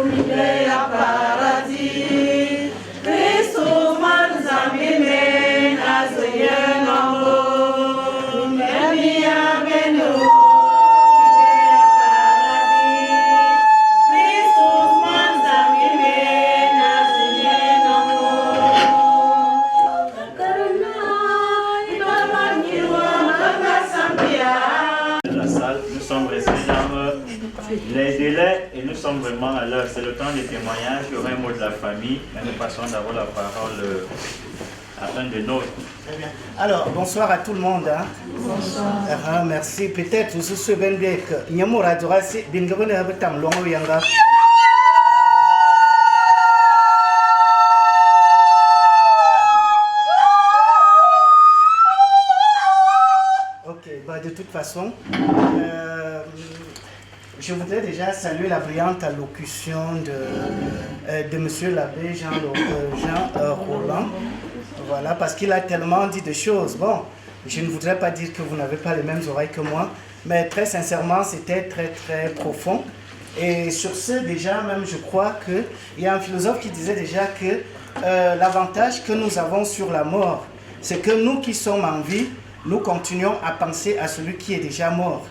mibea paradis, Christus manzamime, nazoye nombo. Bemia benu, mibea paradis, Christus manzamime, nazoye nombo. Karuna, ibaba niwa, manga sambia.
La salle, nous sommes restés dans les délais et nous sommes vraiment à l'heure. C'est le temps des témoignages. Il y aura un mot de la famille, mais nous passons d'abord la parole à un de nôtres.
Alors, bonsoir à tout le monde. Hein. Bonsoir. Merci. Peut-être vous vous souvenez bien que Nyamura Durasi, Bingabone Abatam Longo Yanga. Ok, bah de toute façon, je voudrais déjà saluer la brillante allocution de M. l'abbé Jean Roland. Voilà, parce qu'il a tellement dit de choses. Bon, je ne voudrais pas dire que vous n'avez pas les mêmes oreilles que moi, mais très sincèrement, c'était très très profond. Et sur ce, déjà, même je crois qu'il y a un philosophe qui disait déjà que l'avantage que nous avons sur la mort, c'est que nous qui sommes en vie, nous continuons à penser à celui qui est déjà mort.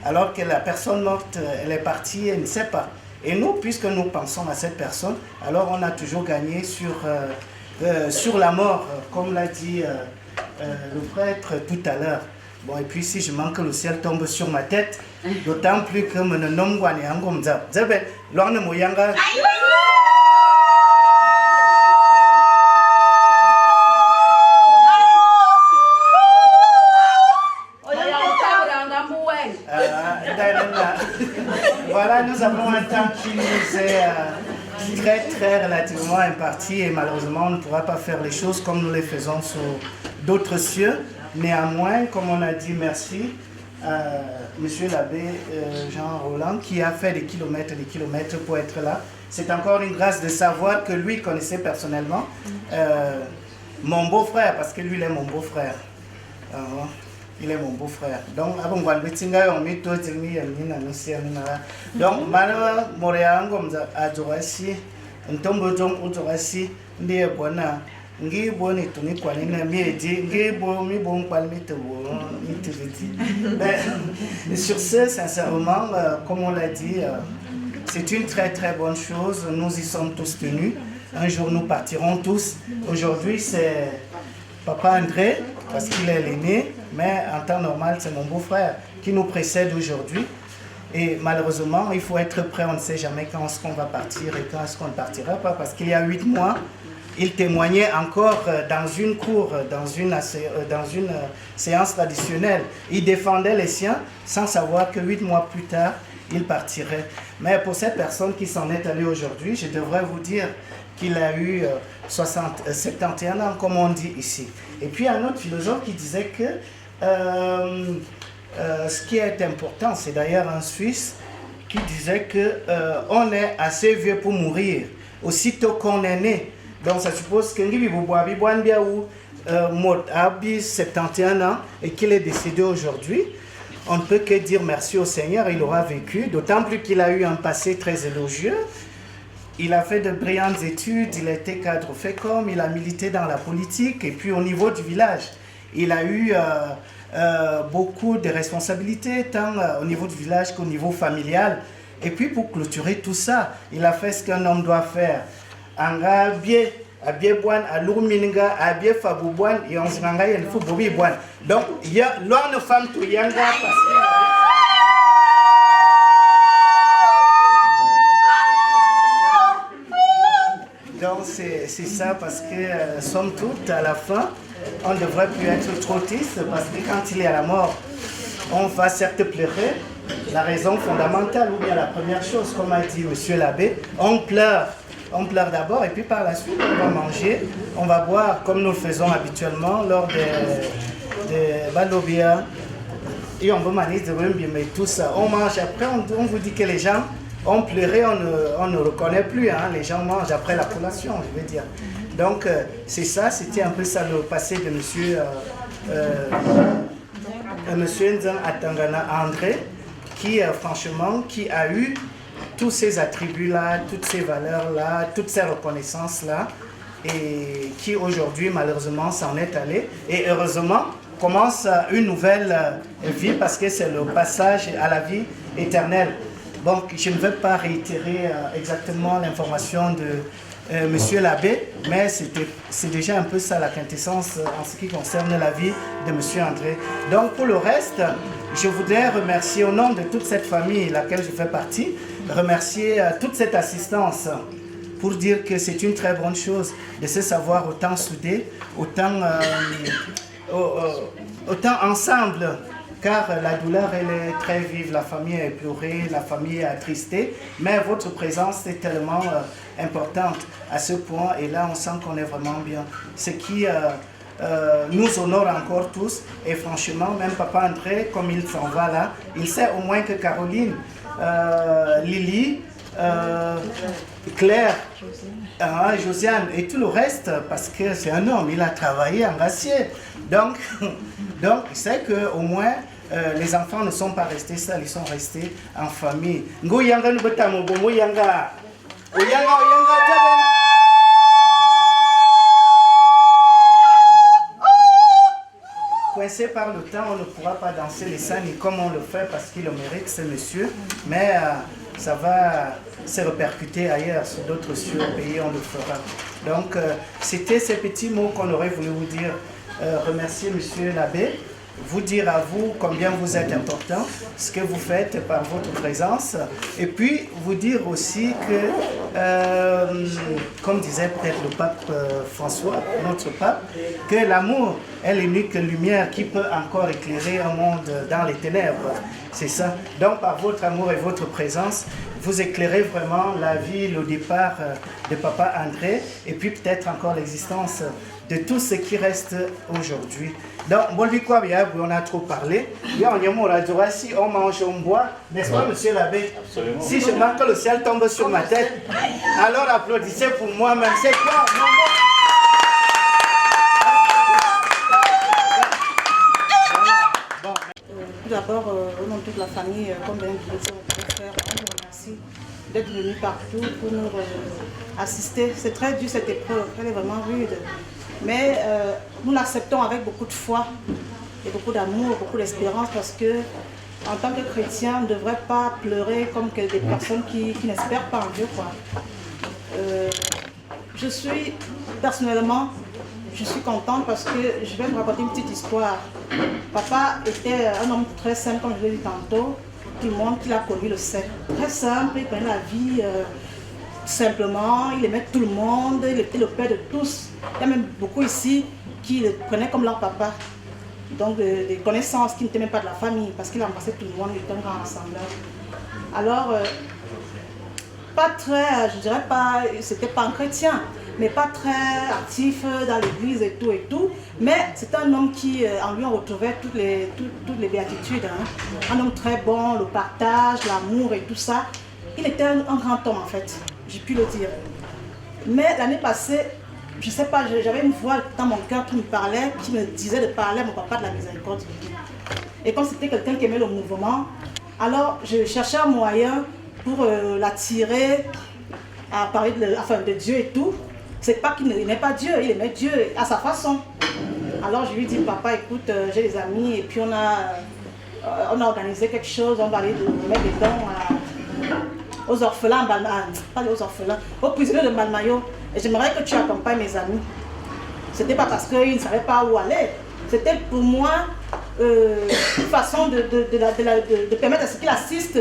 Alors que la personne morte, elle est partie, elle ne sait pas. Et nous, puisque nous pensons à cette personne, alors on a toujours gagné sur la mort, comme l'a dit le prêtre tout à l'heure. Bon, et puis si je manque, le ciel tombe sur ma tête, d'autant plus que mon nom est Angomza. Zabe, l'on moyanga. Voilà, nous avons un temps qui nous est très relativement imparti et malheureusement on ne pourra pas faire les choses comme nous les faisons sur d'autres cieux. Néanmoins, comme on a dit, merci à Monsieur l'abbé Jean Roland qui a fait des kilomètres pour être là. C'est encore une grâce de savoir que lui connaissait personnellement mon beau-frère, parce que lui il est mon beau-frère. Il est mon beau-frère. Donc, avant qu'on on met tout donc, Manoa Moreango a Joasi, un tombeau d'Otorasi, near Bona, Ngi Boni to Niquanina, Ngi Bomi Bon Palmito, sur ce, sincèrement, comme on l'a dit, c'est une très bonne chose. Nous y sommes tous tenus. Un jour, nous partirons tous. Aujourd'hui, c'est Papa André, parce qu'il est l'aîné, mais en temps normal, c'est mon beau-frère qui nous précède aujourd'hui. Et malheureusement, il faut être prêt, on ne sait jamais quand est-ce qu'on va partir et quand est-ce qu'on ne partira pas, parce qu'il y a 8 mois, il témoignait encore dans une cour, dans une séance traditionnelle. Il défendait les siens sans savoir que 8 mois plus tard, il partirait. Mais pour cette personne qui s'en est allée aujourd'hui, je devrais vous dire qu'il a eu 71 ans, comme on dit ici. Et puis un autre philosophe qui disait que ce qui est important, c'est d'ailleurs un Suisse qui disait qu'on est assez vieux pour mourir, aussitôt qu'on est né. Donc ça suppose que Abi 71 ans et qu'il est décédé aujourd'hui. On ne peut que dire merci au Seigneur, il aura vécu, d'autant plus qu'il a eu un passé très élogieux. il a fait de brillantes études, il a été cadre FECOM, il a milité dans la politique et puis au niveau du village, il a eu beaucoup de responsabilités tant au niveau du village qu'au niveau familial. Et puis pour clôturer tout ça, il a fait ce qu'un homme doit faire. Anga bien, abie boine, alou mininga, abie fabou boine, et on se ranga il faut bobi boine. Donc il y a l'une femme tout yanga parce que donc c'est ça parce que somme toute à la fin on ne devrait plus être trop triste parce que quand il est à la mort on va certes pleurer. La raison fondamentale ou bien la première chose comme a dit monsieur l'abbé, on pleure d'abord et puis par la suite on va manger, on va boire comme nous le faisons habituellement lors des balobia et on va manger de rumbi mais tout ça on mange après on vous dit que les gens ont pleuré, on ne reconnaît plus, hein. Les gens mangent après la collation, je veux dire. Donc, c'est ça, c'était un peu ça le passé de monsieur Nzan Atangana André, qui, franchement, qui a eu tous ces attributs-là, toutes ces valeurs-là, toutes ces reconnaissances-là, et qui aujourd'hui, malheureusement, s'en est allé. Et heureusement, commence une nouvelle vie parce que c'est le passage à la vie éternelle. Donc, je ne vais pas réitérer exactement l'information de monsieur l'abbé, mais c'est déjà un peu ça la quintessence en ce qui concerne la vie de monsieur André. Donc, pour le reste, je voudrais remercier au nom de toute cette famille laquelle je fais partie, remercier toute cette assistance pour dire que c'est une très bonne chose de se savoir autant soudés, autant ensemble. Car la douleur, elle est très vive, la famille est éplorée, la famille est attristée, mais votre présence est tellement importante à ce point, et là on sent qu'on est vraiment bien. Ce qui nous honore encore tous, et franchement, même Papa André, comme il s'en va là, il sait au moins que Caroline, Lily, Claire, Josiane et tout le reste, parce que c'est un homme, il a travaillé en acier. Donc c'est qu'au moins les enfants ne sont pas restés seuls, ils sont restés en famille. Coincé par le temps, on ne pourra pas danser les sani comme on le fait parce qu'il le mérite, ce monsieur, mais ça va se répercuter ailleurs, sur d'autres cieux, pays, on le fera. Donc, c'était ces petits mots qu'on aurait voulu vous dire. Remercier monsieur l'abbé, vous dire à vous combien vous êtes important, ce que vous faites par votre présence, et puis vous dire aussi que, comme disait peut-être le pape François, notre pape, que l'amour est l'unique lumière qui peut encore éclairer un monde dans les ténèbres. C'est ça. Donc par votre amour et votre présence, vous éclairez vraiment la vie, le départ de Papa André, et puis peut-être encore l'existence de tout ce qui reste aujourd'hui. Donc, on a trop parlé. Si on mange, on boit, n'est-ce pas, monsieur l'abbé? Absolument. Si je marque que le ciel tombe sur ma tête, alors applaudissez pour moi-même. C'est quoi?
Tout d'abord, au nom de toute la famille, comme bien dit le frère, on vous remercie d'être venu partout pour nous assister. C'est très dur cette épreuve, elle est vraiment rude. Mais nous l'acceptons avec beaucoup de foi et beaucoup d'amour, beaucoup d'espérance parce que en tant que chrétien, on ne devrait pas pleurer comme des personnes qui n'espèrent pas en Dieu, quoi. Je suis personnellement, je suis contente parce que je vais vous raconter une petite histoire. Papa était un homme très simple, comme je l'ai dit tantôt. Tout le monde qui l'a connu le sait. Très simple, il prenait la vie simplement, il aimait tout le monde, il était le père de tous. Il y a même beaucoup ici qui le prenaient comme leur papa. Donc des connaissances qui n'étaient même pas de la famille parce qu'il embrassait tout le monde, il était un grand rassembleur. Alors, pas très, je dirais pas, c'était pas un chrétien, mais pas très actif dans l'église et tout. Mais c'est un homme qui, en lui, on retrouvait toutes les béatitudes. Hein. Un homme très bon, le partage, l'amour et tout ça. Il était un grand homme en fait, j'ai pu le dire. Mais l'année passée, je ne sais pas, j'avais une voix dans mon cœur qui me parlait, qui me disait de parler à mon papa de la miséricorde. Et comme c'était quelqu'un qui aimait le mouvement, alors je cherchais un moyen pour l'attirer à parler de Dieu et tout. C'est pas qu'il n'aimait pas Dieu, il aimait Dieu à sa façon. Alors je lui dis, papa, écoute, j'ai des amis et puis on a organisé quelque chose, on va aller mettre des dons aux orphelins, pas aux orphelins, aux prisonniers de Malmayo. Et j'aimerais que tu accompagnes mes amis. C'était pas parce qu'ils ne savaient pas où aller. C'était pour moi une façon de permettre à ce qu'il assiste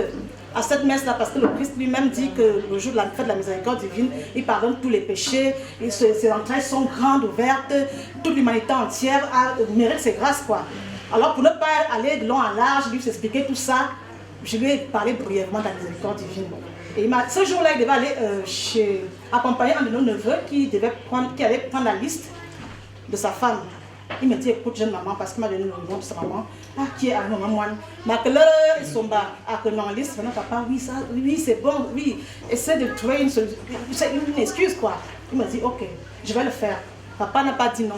à cette messe-là, parce que le Christ lui-même dit que le jour de la fête de la miséricorde divine, il pardonne tous les péchés, ses entrailles sont grandes, ouvertes, toute l'humanité entière mérite ses grâces, quoi. Alors pour ne pas aller de long en large, lui s'expliquer tout ça, je lui ai parlé brièvement de la miséricorde divine. Et ce jour-là, il devait aller accompagner un de nos neveux qui allait prendre la liste de sa femme. Il m'a dit, écoute, jeune maman, parce qu'il m'a donné le nom de sa maman. Ah, qui est à maman moine. Ma que là, ils sont bas. Ah, que non, liste, maintenant, papa, oui, c'est bon, oui. Essaie de trouver une solution. C'est une excuse, quoi. Il m'a dit, ok, je vais le faire. Papa n'a pas dit non.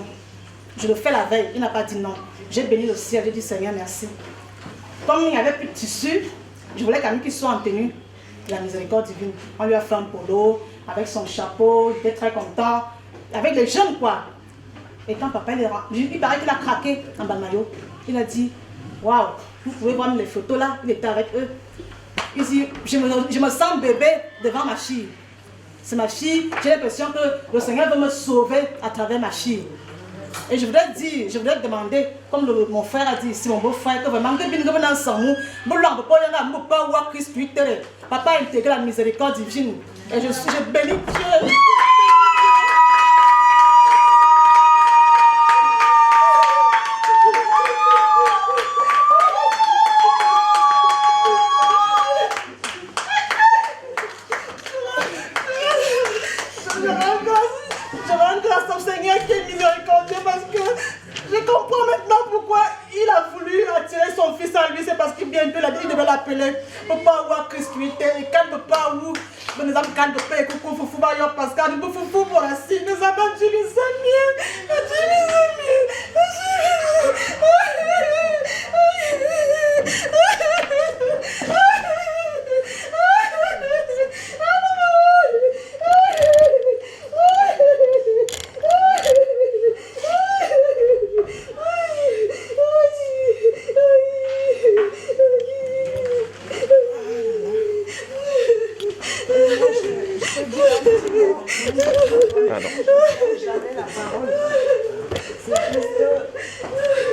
Je le fais la veille, il n'a pas dit non. J'ai béni le ciel, j'ai dit, Seigneur, merci. Comme il n'y avait plus de tissu, je voulais quand même qu'il soit en tenue de la miséricorde divine. On lui a fait un polo, avec son chapeau, il était très content. Avec les jeunes, quoi. Et quand papa il paraît qu'il a craqué en Balmayo, il a dit, waouh, vous pouvez voir les photos là, il était avec eux. Il dit, je me sens bébé devant ma fille. C'est ma fille, j'ai l'impression que le Seigneur veut me sauver à travers ma fille. Et je voudrais demander, comme mon frère a dit ici, mon beau-frère, que vraiment, papa a intégré la miséricorde divine. Et je bénis Dieu. Papa ou à Christ qui était, et quand papa ou nous avons quand de paix, coucou foufou baillot Pascal, nous foufou pour la cible, nous avons dit les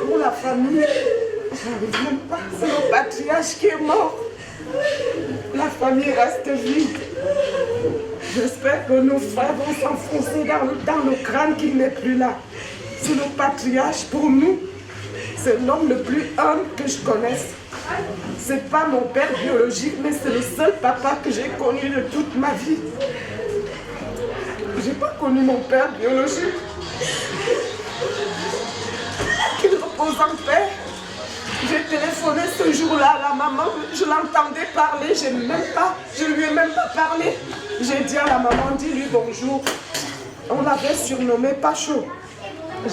pour la famille, j'arrive même pas. C'est le patriarche qui est mort. La famille reste vide. J'espère que nos frères vont s'enfoncer dans le crâne qu'il n'est plus là. C'est le patriarche pour nous. C'est l'homme le plus humble que je connaisse. C'est pas mon père biologique, mais c'est le seul papa que j'ai connu de toute ma vie. J'ai pas connu mon père biologique. Qu'il repose en paix. J'ai téléphoné ce jour-là à la maman, je l'entendais parler, je lui ai même pas parlé. J'ai dit à la maman, dis-lui bonjour. On l'avait surnommé Pacho.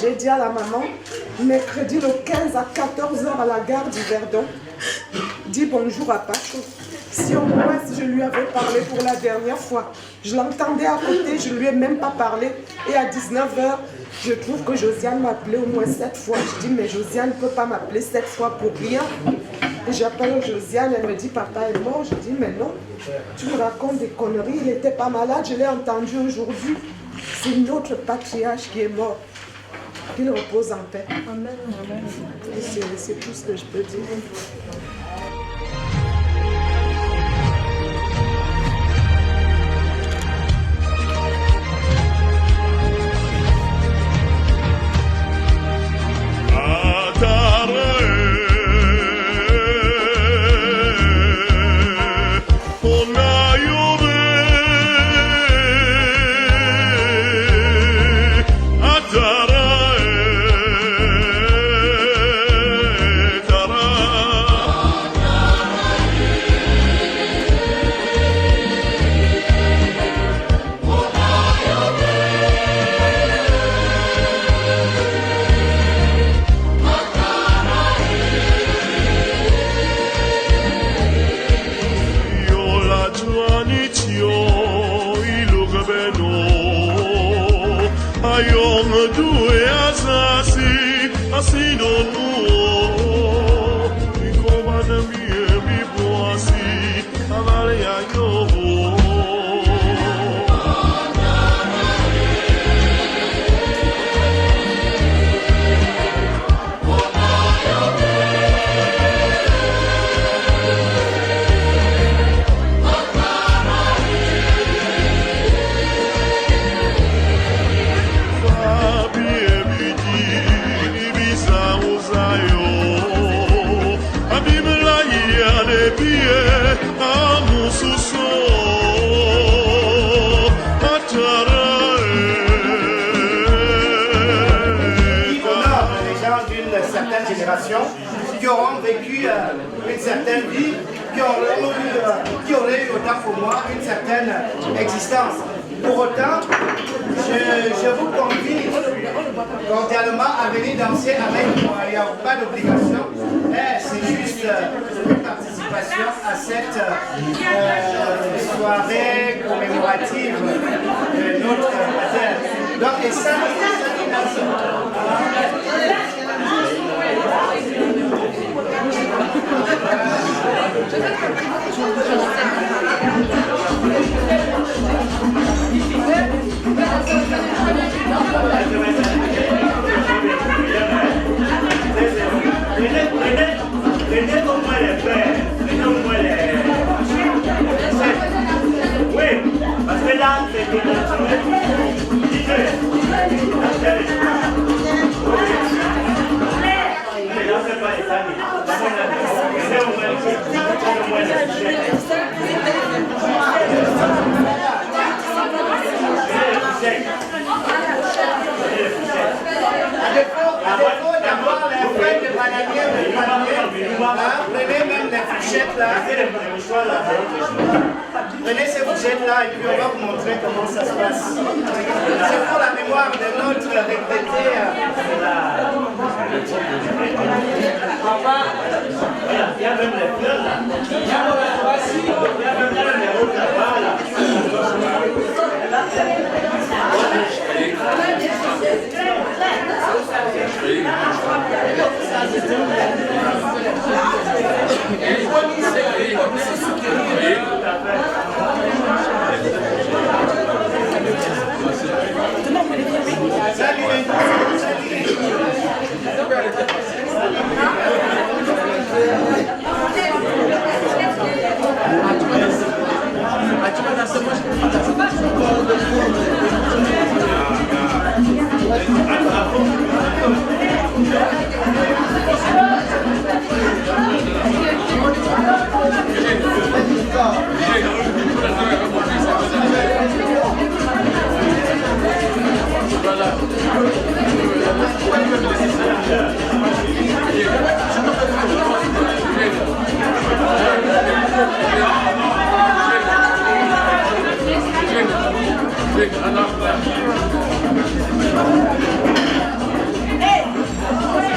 J'ai dit à la maman, mercredi le 15 à 14h à la gare du Verdon, dis bonjour à Pacho. Si au moins je lui avais parlé pour la dernière fois, je l'entendais à côté, je ne lui ai même pas parlé. Et à 19h, je trouve que Josiane m'a appelé au moins 7 fois. Je dis, mais Josiane ne peut pas m'appeler 7 fois pour rien. Et j'appelle Josiane, elle me dit, papa est mort. Je dis, mais non, tu me racontes des conneries, il n'était pas malade, je l'ai entendu aujourd'hui. C'est notre patriarche qui est mort. Qu'il repose en paix. Amen. C'est tout ce que je peux dire.
qui auront vécu une certaine vie, qui auraient eu autant pour moi une certaine existence. Pour autant, je vous convie cordialement à venir danser avec moi. Il n'y a pas d'obligation, c'est juste une participation à cette soirée commémorative de notre terre. Donc, et ça,
Prenez comme moi les frères, prenez comme moi les... Oui, parce que là, c'est que
prenez même les fourchettes là. Prenez ces fourchettes là et puis on va vous montrer comment ça se passe. C'est pour la mémoire de notre regretté.
Il y a même les fleurs là. Il y a même les routes là-bas là.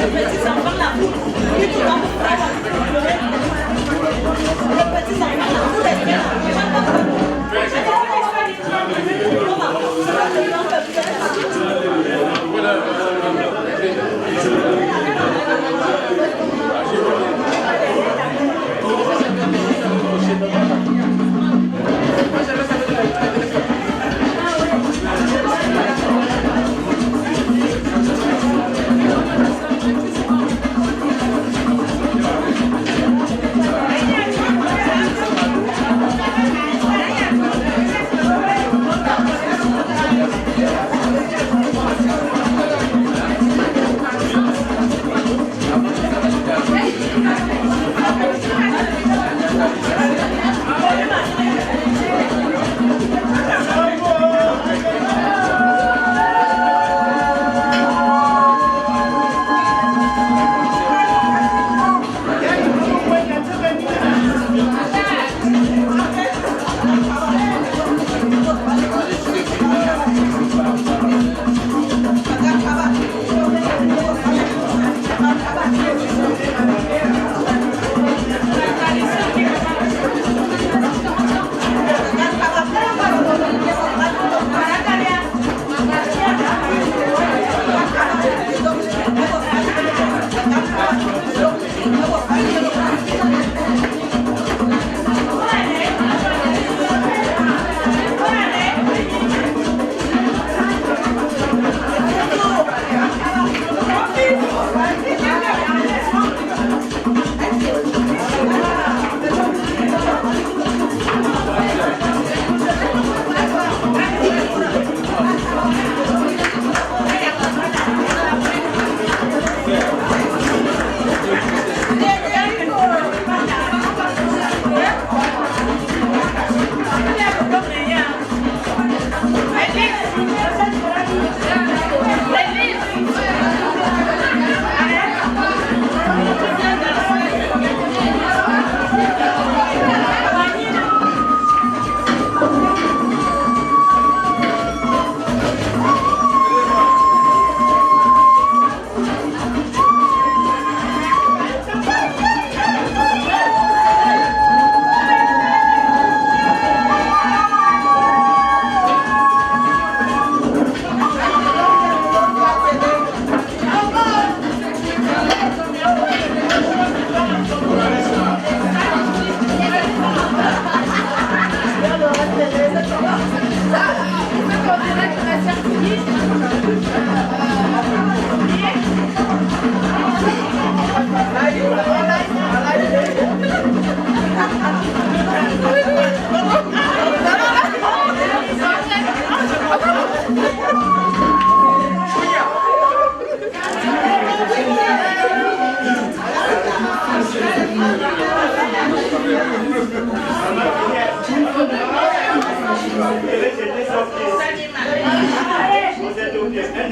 Les petits enfants,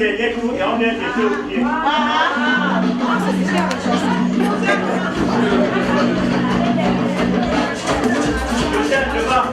dernier tour et on vient jeter au pied. Le chef devant.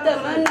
Bye.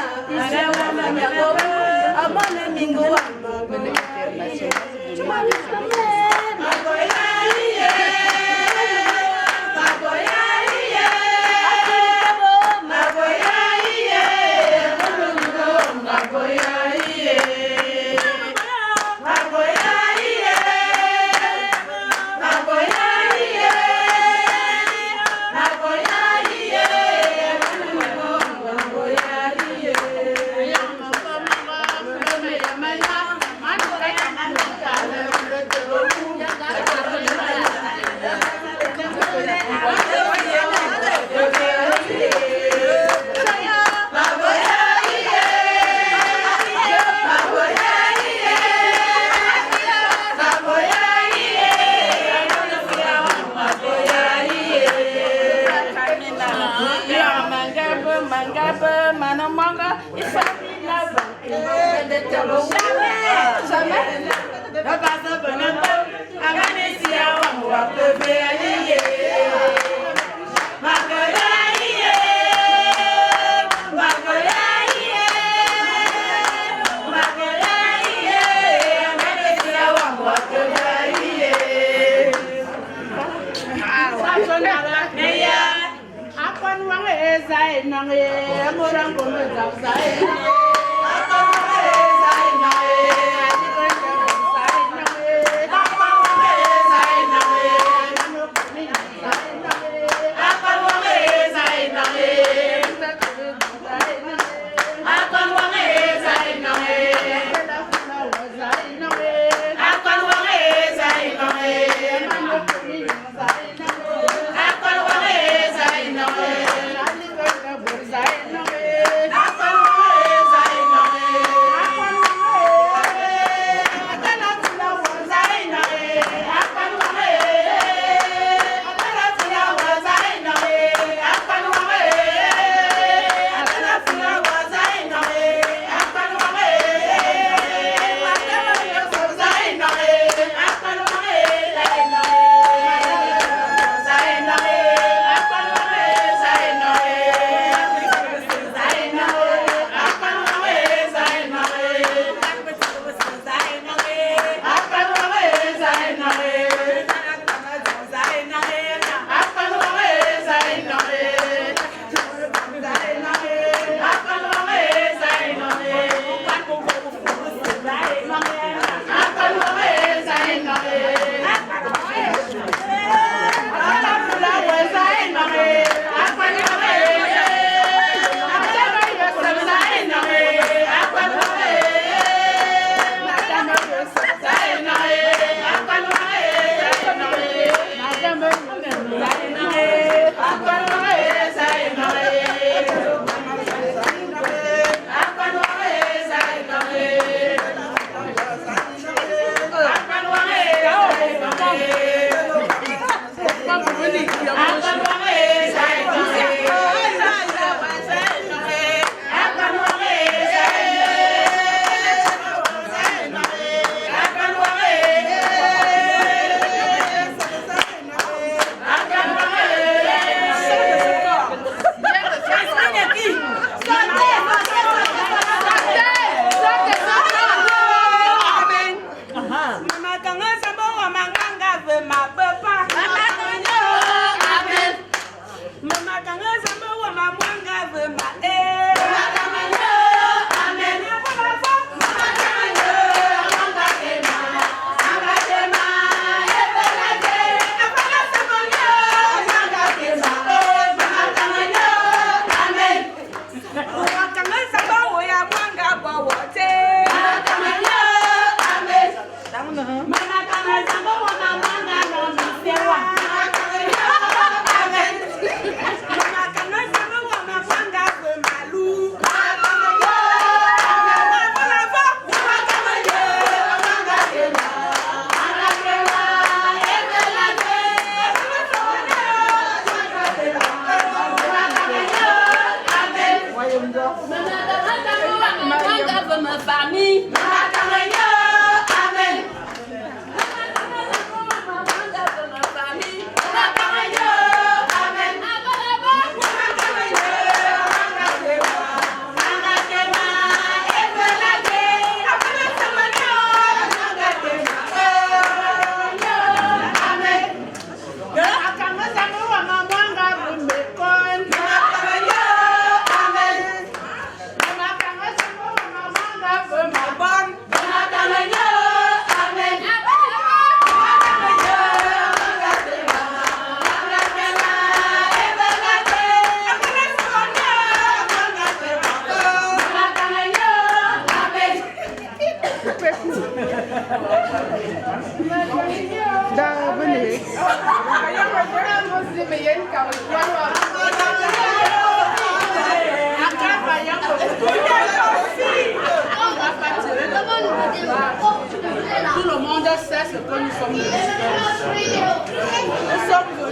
Tout le monde sait ce que nous sommes venus.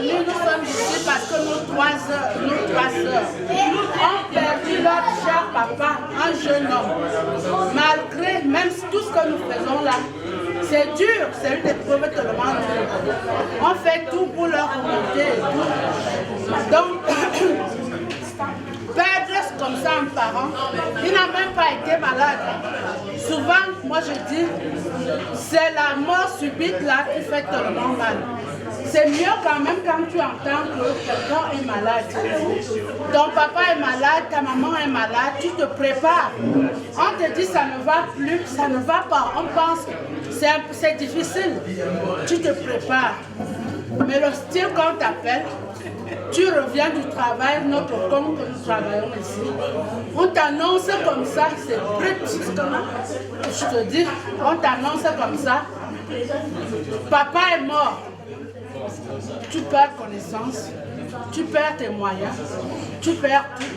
Nous sommes ici parce que nos trois sœurs ont perdu leur cher papa, un jeune homme. Malgré même tout ce que nous faisons là, c'est dur, c'est une épreuve tellement dure. On fait tout pour leur remonter et tout. Donc, perdre comme ça un parent, il n'a même pas été malade. Souvent, moi je dis, c'est la mort subite là qui fait tellement mal. C'est mieux quand même quand tu entends que quelqu'un est malade. Ton papa est malade, ta maman est malade, tu te prépares. On te dit ça ne va plus, ça ne va pas. On pense c'est difficile. Tu te prépares. Mais le style qu'on t'appelle, tu reviens du travail, notre compte que nous travaillons ici. On t'annonce comme ça, c'est brut. Je te dis, on t'annonce comme ça. Papa est mort. Tu perds connaissance, tu perds tes moyens, tu perds tout.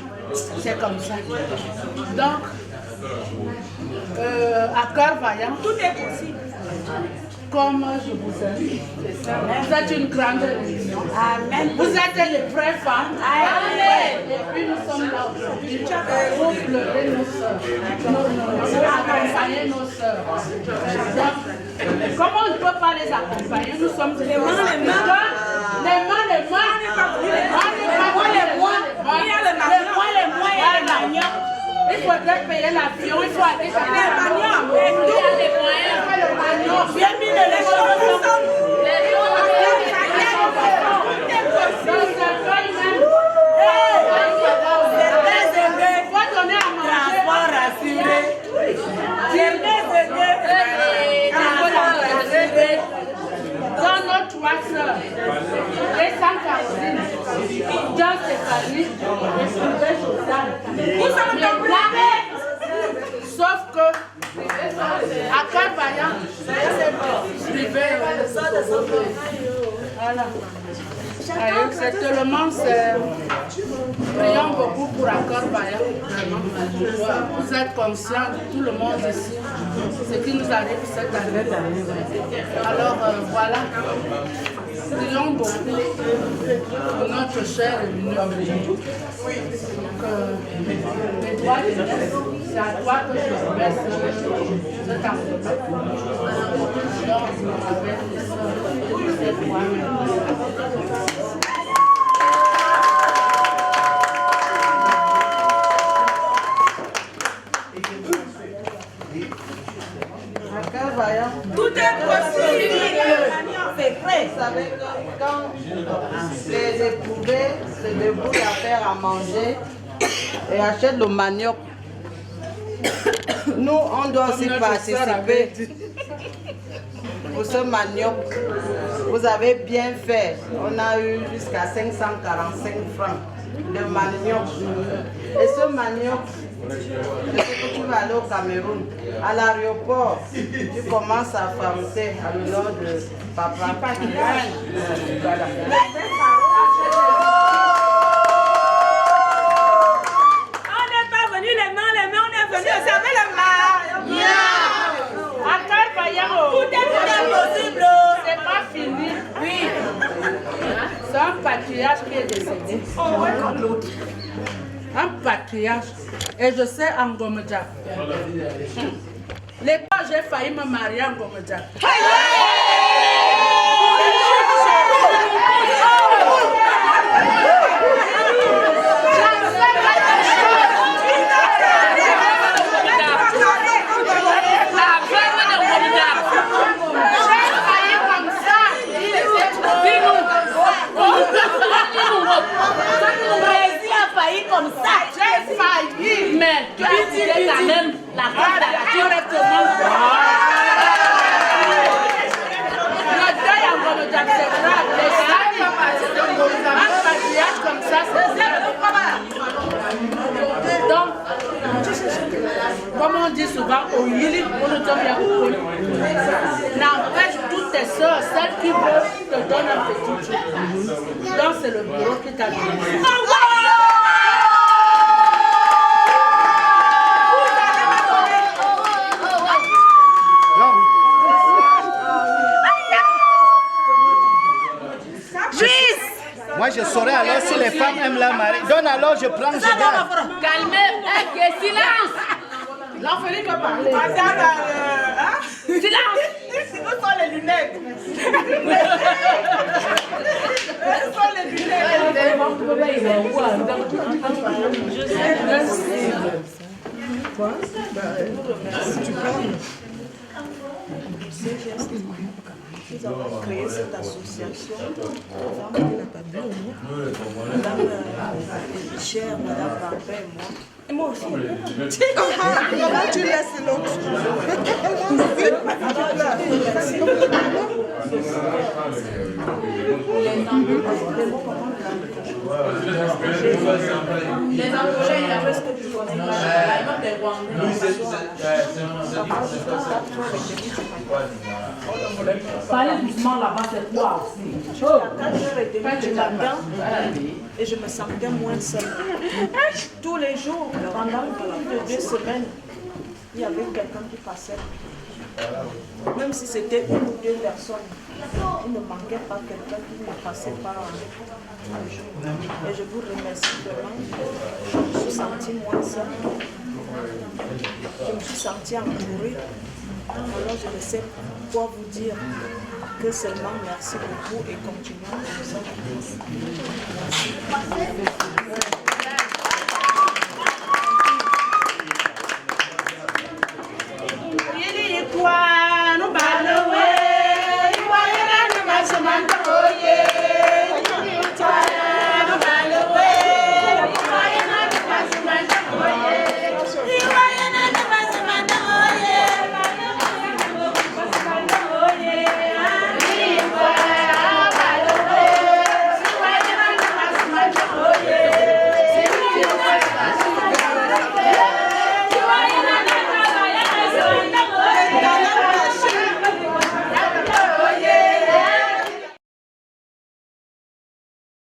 C'est comme ça. Donc, à cœur vaillant, tout est possible. Comme je vous aime. Vous êtes une grande réunion. Amen. Vous êtes les vraies femmes. Amen. Et puis nous sommes là aujourd'hui pour pleurer nos soeurs. Pour accompagner nos soeurs. Comment on ne peut pas les accompagner? Nous sommes les mains, les mains. Les mains, les mains. Il faudrait payer l'avion, il faut aller chercher les manions. Il y a les moyens, il y a les manions. Bien mis les choses. Il faut donner à manger. Dans nos trois sœurs, les Sainte-Caroline, John Stéphanie et Sylvain Josal. Vous sommes de blaguer. Sauf que, à cœur vaillant, voilà. C'est tellement, prions beaucoup pour accord vaillant. Vous êtes conscients, tout le monde ici, ce qui nous arrive cette année. Alors voilà, prions beaucoup pour notre chère réunion. Les droits de l'Est, c'est à toi que je remercie cet enveloppe. Donc, avec les sœurs, cette fois.
Tout est possible. Vous savez que quand les éprouvés se débrouillent à faire à manger et achètent le manioc, nous on doit aussi participer pour ce manioc. Vous avez bien fait. On a eu jusqu'à 545 francs de manioc. Et ce manioc, c'est que tu vas aller au Cameroun. À l'aéroport, tu commences à fabriquer à l'honneur de papa. Voilà.
On n'est pas venu les mains, on est venu observer le mal. Tout est possible.
C'est pas fini. Oui. C'est un patriarche qui est décédé. Un patriarche. Et je sais en Ngomedja. Les fois j'ai failli me marier en Ngomedja.
Comme ça,
j'ai failli, mais tu as tiré quand même la corde à la directement.
qui veut te donne un petit truc. Donc c'est le bureau qui t'a donné.
Moi, je saurais alors si les femmes aiment la mariée. Donne alors, je prends, je garde.
Calmez, silence.
L'orpheline doit parler.
Silence.
Où sont les lunettes? Où sont les
Nous avons créé cette association. Madame chère, Madame Barbet et moi. Et moi aussi. Comment tu laisses l'autre?
Les Angoulins, il y a presque du
Parlez doucement là-bas, c'est toi aussi. À 4h30 du matin et je me sentais moins seule. Tous les jours, pendant plus de 2 semaines, il y avait quelqu'un qui passait. Même si c'était 1 ou 2 personnes, il ne manquait pas quelqu'un qui ne passait pas un jour. Et je vous remercie vraiment. Je me suis sentie moins seule. Je me suis sentie entourée. Alors je ne sais quoi vous dire que seulement merci beaucoup et continuons comme ça. Merci.